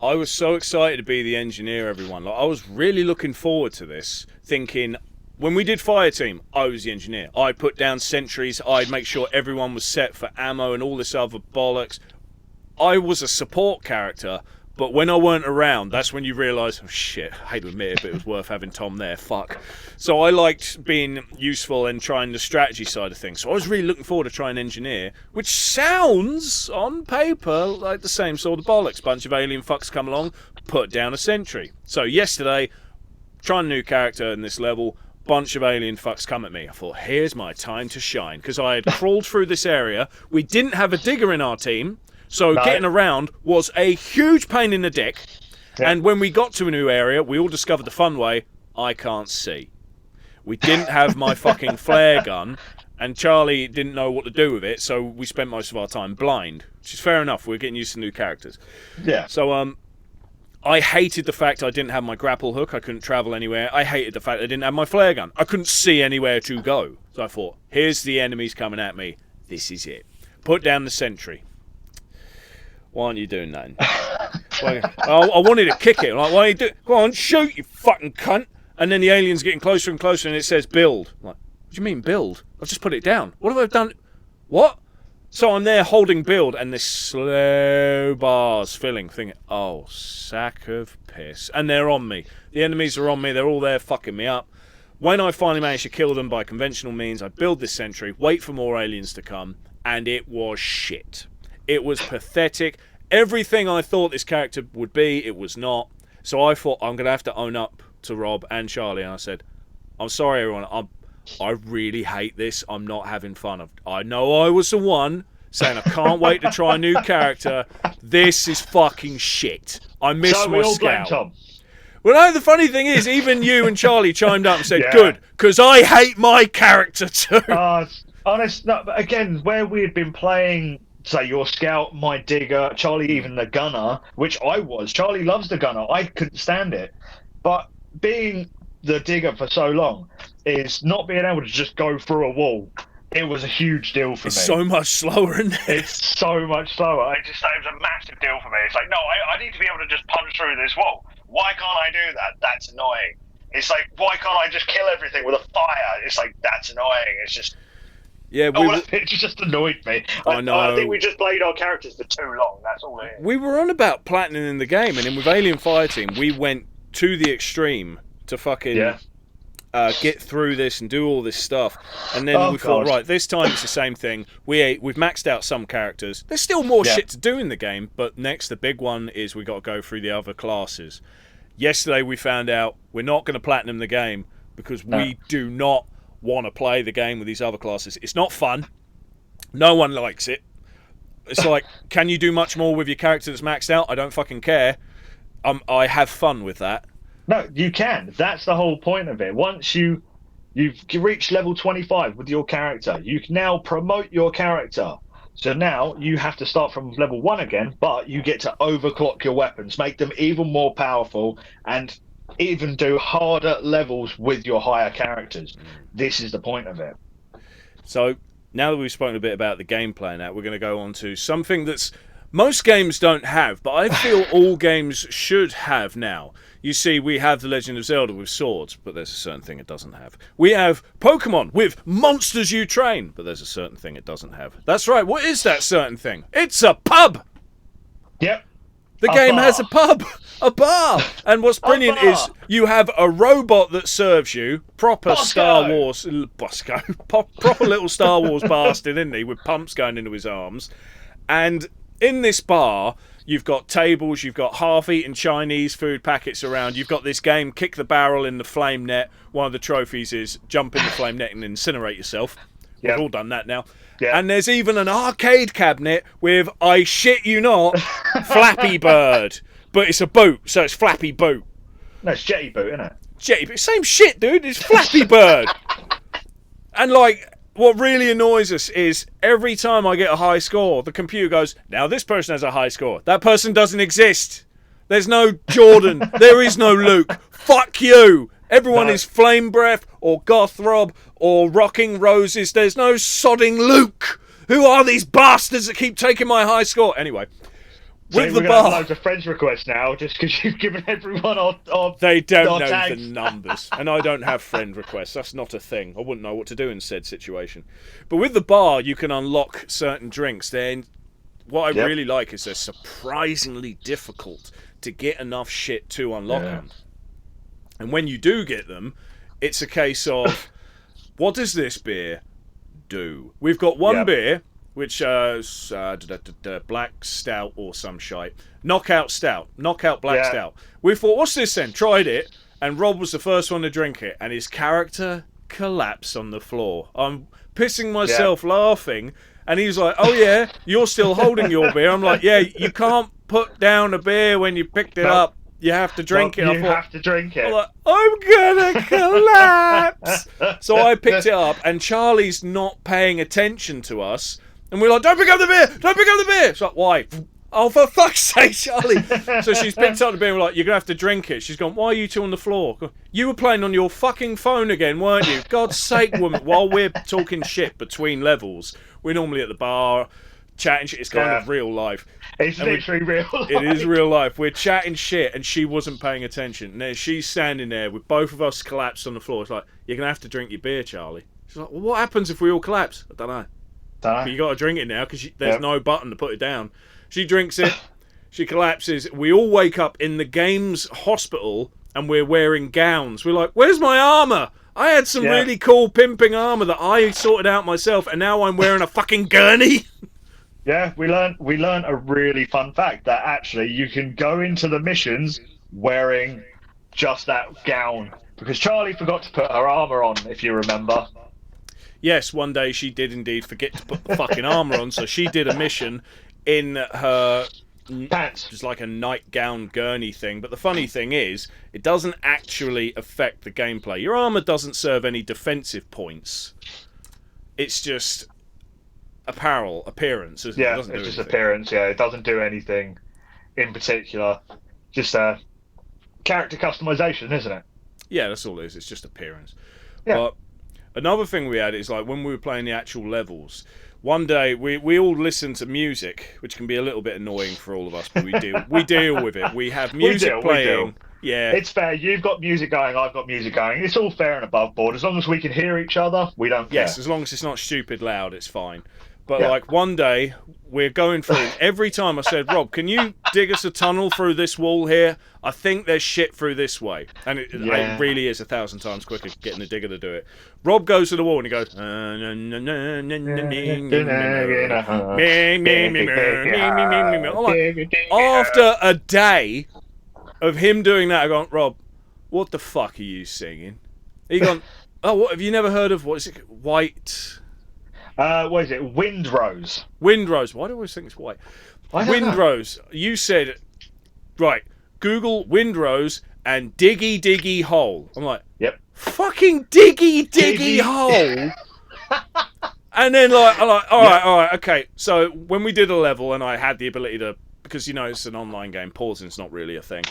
I was so excited to be the engineer, everyone. Like, I was really looking forward to this, thinking, when we did Fireteam, I was the engineer. I put down sentries, I'd make sure everyone was set for ammo and all this other bollocks. I was a support character, but when I weren't around, that's when you realise, oh shit, I hate to admit it, but it was worth having Tom there, fuck. So I liked being useful and trying the strategy side of things. So I was really looking forward to trying engineer, which sounds, on paper, like the same sort of bollocks. Bunch of alien fucks come along, put down a sentry. So yesterday, trying a new character in this level, bunch of alien fucks come at me. I thought, here's my time to shine, because I had crawled through this area. We didn't have a digger in our team, so getting around was a huge pain in the dick. Yeah. And when we got to a new area, we all discovered the fun way, I can't see. We didn't have my fucking flare gun, and Charlie didn't know what to do with it, so we spent most of our time blind, which is fair enough. We're getting used to new characters. Yeah. So, I hated the fact I didn't have my grapple hook. I couldn't travel anywhere. I hated the fact I didn't have my flare gun. I couldn't see anywhere to go. So I thought, here's the enemies coming at me. This is it. Put down the sentry. Why aren't you doing that? I wanted to kick it. Like, why are you doing? Go on, shoot, you fucking cunt. And then the alien's getting closer and closer, and it says build. I'm like, what do you mean build? I've just put it down. What have I done? What? So I'm there holding build, and this slow bar's filling, thinking, oh, sack of piss. And they're on me. The enemies are on me. They're all there fucking me up. When I finally managed to kill them by conventional means, I build this sentry, wait for more aliens to come, and it was shit. It was pathetic. Everything I thought this character would be, it was not. So I thought, I'm going to have to own up to Rob and Charlie. And I said, I'm sorry, everyone. I really hate this. I'm not having fun. I know I was the one saying I can't wait to try a new character. This is fucking shit. I miss my scout. Tom. Well, no, the funny thing is, even you and Charlie chimed up and said, good, because I hate my character too. Honest, no, but again, where we had been playing, say, your scout, my digger, Charlie even the gunner, which I was. Charlie loves the gunner. I couldn't stand it. But being the digger for so long is not being able to just go through a wall. It was a huge deal for me. It's so much slower, isn't it? It's so much slower. It was a massive deal for me. It's like, no, I need to be able to just punch through this wall. Why can't I do that? That's annoying. It's like, why can't I just kill everything with a fire? It's like, that's annoying. It's just... Yeah, it just annoyed me. I know. I think we just played our characters for too long. That's all it is. We were on about platinum in the game, and then with Alien Fireteam, we went to the extreme to fucking get through this and do all this stuff. And then we thought, right, this time it's the same thing. We've maxed out some characters. There's still more shit to do in the game, but next, the big one is we got to go through the other classes. Yesterday, we found out we're not going to platinum the game because we do not want to play the game with these other classes. It's not fun. No one likes it. It's like, can you do much more with your character that's maxed out? I don't fucking care. I have fun with that. No, you can. That's the whole point of it. Once you've reached level 25 with your character, you can now promote your character. So now you have to start from level 1 again, but you get to overclock your weapons, make them even more powerful, and even do harder levels with your higher characters. This is the point of it. So now that we've spoken a bit about the gameplay and that, we're going to go on to something that's most games don't have, but I feel all games should have now. You see, we have The Legend of Zelda with swords, but there's a certain thing it doesn't have. We have Pokemon with monsters you train, but there's a certain thing it doesn't have. That's right, what is that certain thing? It's a pub! Yep. The game has a pub! A bar! And what's brilliant is you have a robot that serves you, proper Bosco! Star Wars... Bosco. Proper little Star Wars bastard, isn't he? With pumps going into his arms. And in this bar, you've got tables, you've got half-eaten Chinese food packets around, you've got this game, kick the barrel in the flame net. One of the trophies is jump in the flame net and incinerate yourself. We've all done that now. Yep. And there's even an arcade cabinet with, I shit you not, Flappy Bird. But it's a boot, so it's Flappy Boot. No, it's Jetty Boot, isn't it? Jetty Boot, same shit, dude. It's Flappy Bird. And like, what really annoys us is every time I get a high score, the computer goes, now this person has a high score. That person doesn't exist. There's no Jordan. There is no Luke. Fuck you. Everyone is Flame Breath or Gothrob or Rocking Roses. There's no sodding Luke. Who are these bastards that keep taking my high score? Anyway, with the bar, loads of friends requests now just because you've given everyone our they don't our know tags. the numbers, and I don't have friend requests. That's not a thing. I wouldn't know what to do in said situation. But with the bar, you can unlock certain drinks. Then, what I really like is they're surprisingly difficult to get enough shit to unlock them. And when you do get them, it's a case of, what does this beer do? We've got one beer, which is black stout or some shite. Knockout black stout. We thought, what's this then? Tried it, and Rob was the first one to drink it, and his character collapsed on the floor. I'm pissing myself laughing, and he's like, oh yeah, you're still holding your beer. I'm like, yeah, you can't put down a beer when you picked it up. You have to drink it. You have to drink it. I'm like, I'm gonna collapse. So I picked it up, and Charlie's not paying attention to us. And we're like, don't pick up the beer! Don't pick up the beer! It's like, why? Oh, for fuck's sake, Charlie! So she's picked up the beer and we're like, you're going to have to drink it. She's gone, why are you two on the floor? You were playing on your fucking phone again, weren't you? God's sake, woman. While we're talking shit between levels, we're normally at the bar, chatting shit. It's kind of real life. It's literally real life. It is real life. We're chatting shit and she wasn't paying attention. And then she's standing there with both of us collapsed on the floor. It's like, you're going to have to drink your beer, Charlie. She's like, well, what happens if we all collapse? I don't know. But you got to drink it now because there's no button to put it down. She drinks it. She collapses. We all wake up in the game's hospital and we're wearing gowns. We're like, where's my armour? I had some really cool pimping armour that I sorted out myself and now I'm wearing a fucking gurney. Yeah, we learned a really fun fact that actually you can go into the missions wearing just that gown. Because Charlie forgot to put her armour on, if you remember. Yes, one day she did indeed forget to put the fucking armour on, so she did a mission in her pants, just like a nightgown gurney thing. But the funny thing is, it doesn't actually affect the gameplay. Your armour doesn't serve any defensive points. It's just appearance, isn't it? Yeah, it's just appearance, it doesn't do anything in particular. Just character customization, isn't it? Yeah, that's all it is. It's just appearance. Yeah. But another thing we had is like when we were playing the actual levels, one day we all listen to music, which can be a little bit annoying for all of us, but we deal with it. We have music playing. Yeah. It's fair. You've got music going, I've got music going. It's all fair and above board. As long as we can hear each other, we don't care. Yes, as long as it's not stupid loud, it's fine. But like one day, we're going through, every time I said, Rob, can you dig us a tunnel through this wall here? I think there's shit through this way. And it really is 1,000 times quicker getting the digger to do it. Rob goes to the wall and he goes, I'm like, after a day of him doing that, I go, Rob, what the fuck are you singing? He gone, oh, what, have you never heard of, what is it, White... what is it? Windrose. Windrose. Why do I always think it's white? Windrose. You said, right, Google Windrose and diggy diggy hole. I'm like, Yep. fucking diggy hole. And then I'm like, all right, okay. So when we did a level and I had the ability to, because it's an online game, pausing's not really a thing.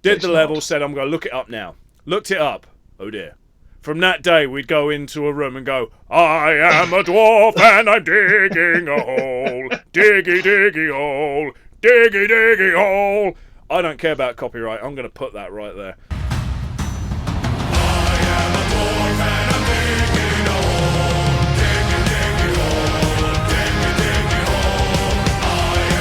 Did the level, said I'm going to look it up now. Looked it up. Oh dear. From that day, we'd go into a room and go, I am a dwarf and I'm digging a hole. Diggy, diggy hole. Diggy, diggy hole. I don't care about copyright. I'm going to put that right there. I am a dwarf and I'm digging a hole. Diggy, diggy hole. Diggy, diggy hole. I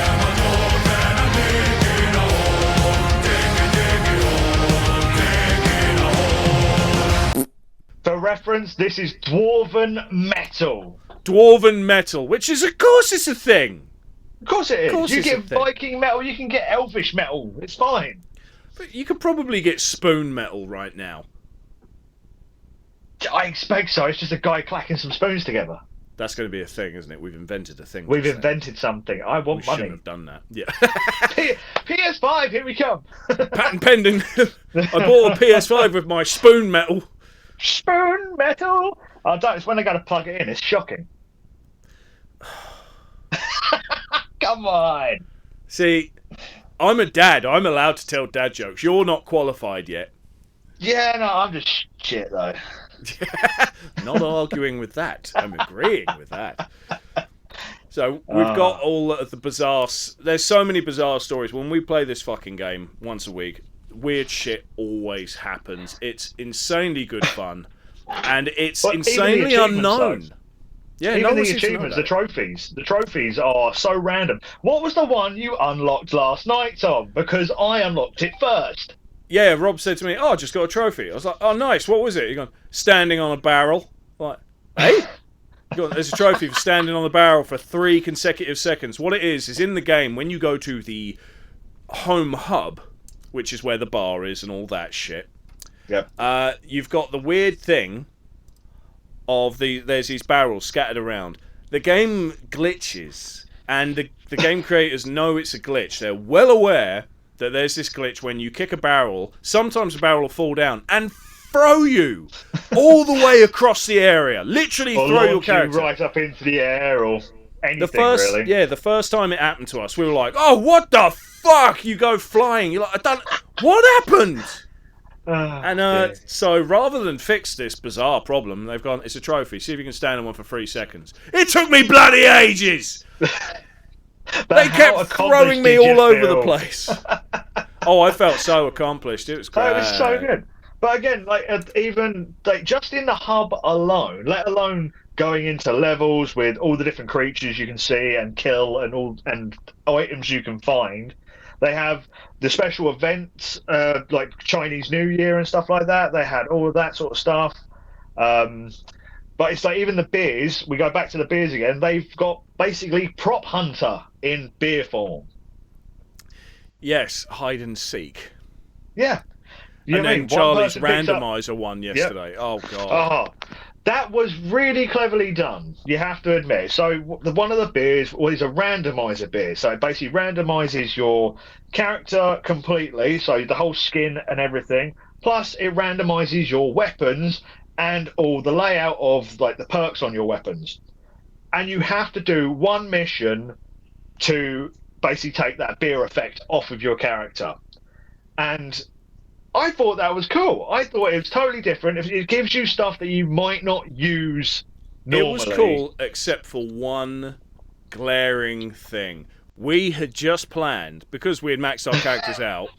am a dwarf and I'm digging a hole. Diggy, diggy hole. Digging a hole. For reference, this is Dwarven Metal. Dwarven Metal, which is, of course, it's a thing. Of course it is. Course You it's get a thing. Viking metal, you can get Elvish metal. It's fine. But you could probably get spoon metal right now. I expect so. It's just a guy clacking some spoons together. That's going to be a thing, isn't it? We've invented a thing. We've invented something. I We want shouldn't money. have done that. Yeah. PS5, here we come. Patent pending. I bought a PS5 with my spoon metal. Spoon metal. I don't. It's when I got to plug it in. It's shocking. Come on. See, I'm a dad. I'm allowed to tell dad jokes. You're not qualified yet. Yeah, no, I'm just shit though. Not arguing with that. I'm agreeing with that. So we've got all of the bizarre. There's so many bizarre stories. When we play this fucking game once a week, weird shit always happens. It's insanely good fun, and it's But insanely even the unknown. achievements, Yeah, Even no one the seems to know achievements, that. the trophies are so random. What was the one you unlocked last night, Tom? Because I unlocked it first. Yeah, Rob said to me, "Oh, I just got a trophy." I was like, "Oh, nice. What was it?" He gone, "Standing on a barrel." I'm like, hey? He gone, "There's a trophy for standing on a barrel for 3 consecutive seconds." What it is in the game when you go to the home hub, which is where the bar is and all that shit. Yep. You've got the weird thing of there's these barrels scattered around. The game glitches, and the game creators know it's a glitch. They're well aware that there's this glitch when you kick a barrel. Sometimes the barrel will fall down and throw you all the way across the area. Literally Or throw your launch you character right up into the air or anything, really. Yeah, the first time it happened to us, we were like, "Oh, what the fuck?" You go flying. You're like, what happened? Yeah. So rather than fix this bizarre problem, they've gone, it's a trophy. See if you can stand on one for 3 seconds. It took me bloody ages! They kept throwing me all over the place. Oh, I felt so accomplished. It was great. It was so good. But again, even just in the hub alone, let alone going into levels with all the different creatures you can see and kill and items you can find. They have the special events like Chinese New Year and stuff like that. They had all of that sort of stuff. But it's like even the beers, we go back to the beers again, they've got basically Prop Hunter in beer form. Yes, hide and seek. Yeah. You And know what I then mean? Charlie's One person picks up- randomizer one yesterday. Oh, God. That was really cleverly done, you have to admit. So one of the beers is a randomizer beer. So it basically randomizes your character completely, so the whole skin and everything. Plus it randomizes your weapons and all the layout of like the perks on your weapons. And you have to do one mission to basically take that beer effect off of your character. And I thought that was cool. I thought it was totally different. It gives you stuff that you might not use normally. It was cool, except for one glaring thing. We had just planned, because we had maxed our characters out,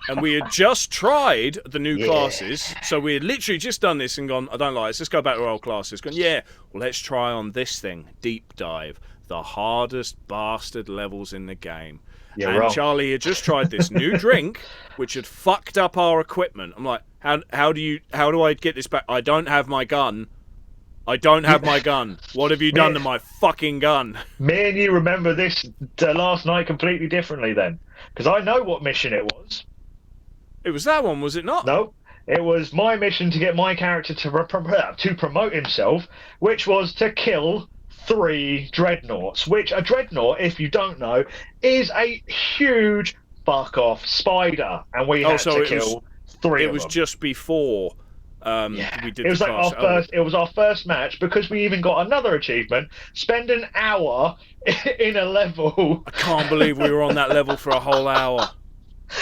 and we had just tried the new classes, so we had literally just done this and gone, I don't like this, let's go back to our old classes. Gone, yeah, well, let's try on this thing, Deep Dive, the hardest bastard levels in the game. You're and wrong. Charlie had just tried this new drink, which had fucked up our equipment. I'm like, how do I get this back? I don't have my gun. I don't have my gun. What have you done to my fucking gun? Me and you remember this last night completely differently then. Because I know what mission it was. It was that one, was it not? No, it was my mission to get my character to promote himself, which was to kill 3 dreadnoughts. Which a dreadnought, if you don't know, is a huge fuck off spider, and we had to kill Three It of was them. just before we did It was the like class. it was our first match because we even got another achievement. Spend an hour in a level. I can't believe we were on that level for a whole hour.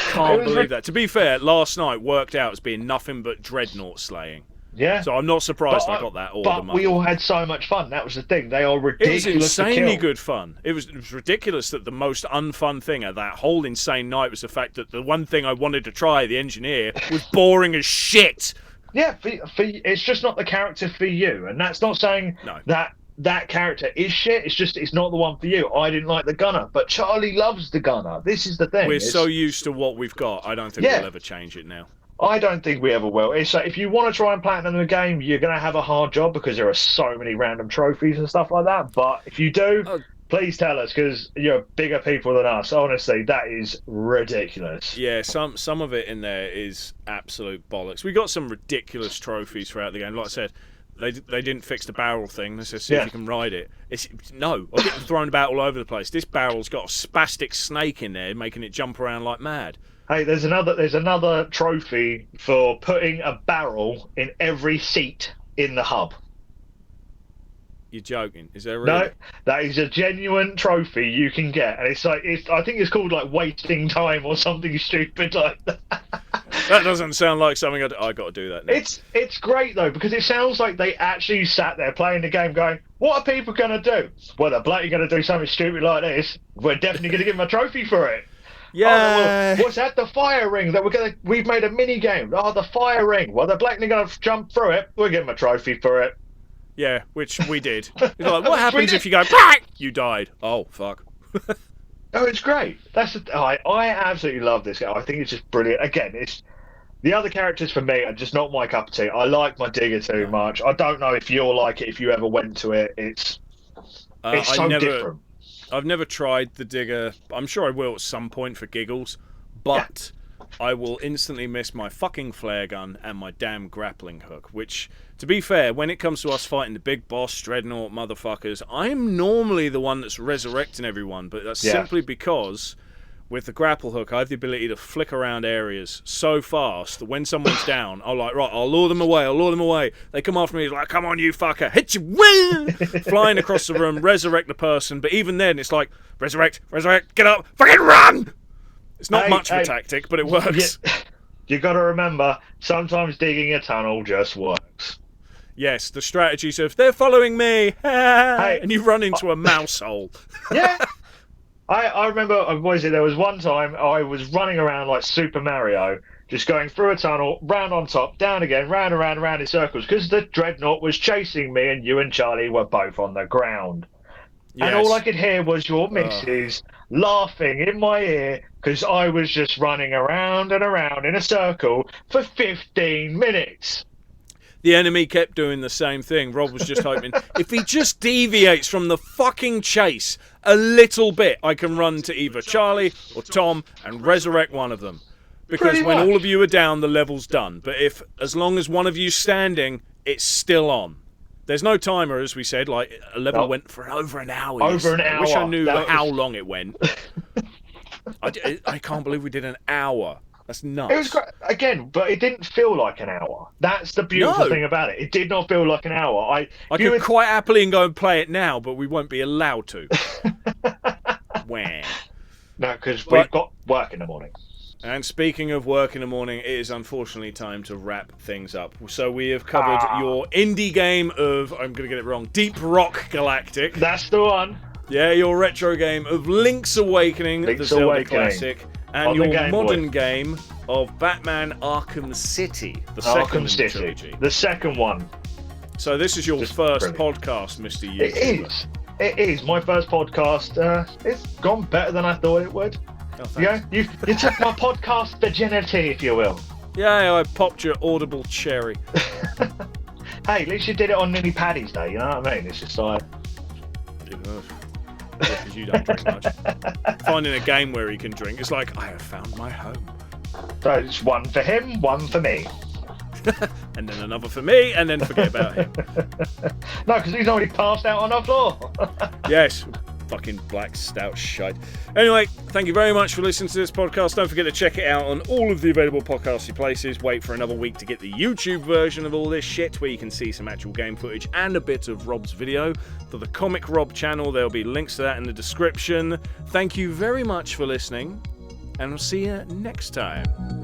Can't believe that. To be fair, last night worked out as being nothing but dreadnought slaying. Yeah. So I'm not surprised I got that order. But we all had so much fun. That was the thing. They are ridiculous. It was insanely to kill. good fun. It was ridiculous that the most unfun thing of that whole insane night was the fact that the one thing I wanted to try, the engineer, was boring as shit. Yeah, it's just not the character for you, and that's not saying that character is shit. It's just it's not the one for you. I didn't like the gunner, but Charlie loves the gunner. This is the thing. We're so used to what we've got. I don't think we'll ever change it now. I don't think we ever will. It's like if you want to try and platinum the game, you're going to have a hard job because there are so many random trophies and stuff like that. But if you do, please tell us because you're bigger people than us. Honestly, that is ridiculous. Yeah, some of it in there is absolute bollocks. We got some ridiculous trophies throughout the game. Like I said, they didn't fix the barrel thing. Let's just see if you can ride it. I'm getting thrown about all over the place. This barrel's got a spastic snake in there, making it jump around like mad. Hey, there's another trophy for putting a barrel in every seat in the hub. You're joking? Is there really? No, that is a genuine trophy you can get, and I think it's called like wasting time or something stupid like that. That doesn't sound like something I got to do that now. It's great though because it sounds like they actually sat there playing the game, going, "What are people going to do? Well, they're bloody going to do something stupid like this. We're definitely going to give them a trophy for it." Yeah. Oh, what's that? The fire ring that we've made a mini game. Oh, the fire ring. Well, they're blatantly going to jump through it. We'll give them a trophy for it. Yeah, which we did. It's like, what happens if you go back? You died. Oh fuck. Oh, it's great. I absolutely love this game. I think it's just brilliant. Again, it's the other characters for me are just not my cup of tea. I like my Digger too much. I don't know if you'll like it if you ever went to it. It's so different. I've never tried the Digger. I'm sure I will at some point for giggles, but I will instantly miss my fucking flare gun and my damn grappling hook, which, to be fair, when it comes to us fighting the big boss, dreadnought motherfuckers, I'm normally the one that's resurrecting everyone, but that's simply because with the grapple hook, I have the ability to flick around areas so fast that when someone's down, I'll lure them away. They come after me, like, come on, you fucker, hit you, win! Flying across the room, resurrect the person, but even then, it's like, resurrect, get up, fucking run! It's not much of a tactic, but it works. You got to remember, sometimes digging a tunnel just works. Yes, the strategies of, they're following me, and you run into a mouse hole. Yeah. I remember, there was one time I was running around like Super Mario, just going through a tunnel, round on top, down again, round and round and round in circles, because the dreadnought was chasing me and you and Charlie were both on the ground. Yes. And all I could hear was your missus laughing in my ear because I was just running around and around in a circle for 15 minutes. The enemy kept doing the same thing. Rob was just hoping, if he just deviates from the fucking chase a little bit, I can run to either Charlie or Tom and resurrect one of them. Because when all of you are down, the level's done. But as long as one of you's standing, it's still on. There's no timer, as we said. Like, a level went for over an hour. Over an hour. I wish I knew how long it went. I can't believe we did an hour. That's nuts. It was great. Again, but it didn't feel like an hour. That's the beautiful thing about it. It did not feel like an hour. I could quite happily go and play it now, but we won't be allowed to. Wah. No, because we've got work in the morning. And speaking of work in the morning, it is unfortunately time to wrap things up. So we have covered your indie game of, I'm going to get it wrong, Deep Rock Galactic. That's the one. Yeah, your retro game of Link's Awakening, the Zelda classic. And your modern game of Batman Arkham City, the second trilogy. The second one. So this is your first podcast, Mr. YouTuber. It is. My first podcast. It's gone better than I thought it would. Oh, you took my podcast virginity, if you will. Yeah, I popped your audible cherry. Hey, at least you did it on Nini Paddy's Day, you know what I mean? It's just like... Because you don't drink much. Finding a game where he can drink, it's like, I have found my home. So it's one for him, one for me. And then another for me, and then forget about him. No, because he's already passed out on the floor. Yes, fucking black stout shite. Anyway, thank you very much for listening to this podcast. Don't forget to check it out on all of the available podcasting places. Wait for another week to get the YouTube version of all this shit, where you can see some actual game footage and a bit of Rob's video. For the Comic Rob channel, there'll be links to that in the description. Thank you very much for listening, and I'll see you next time.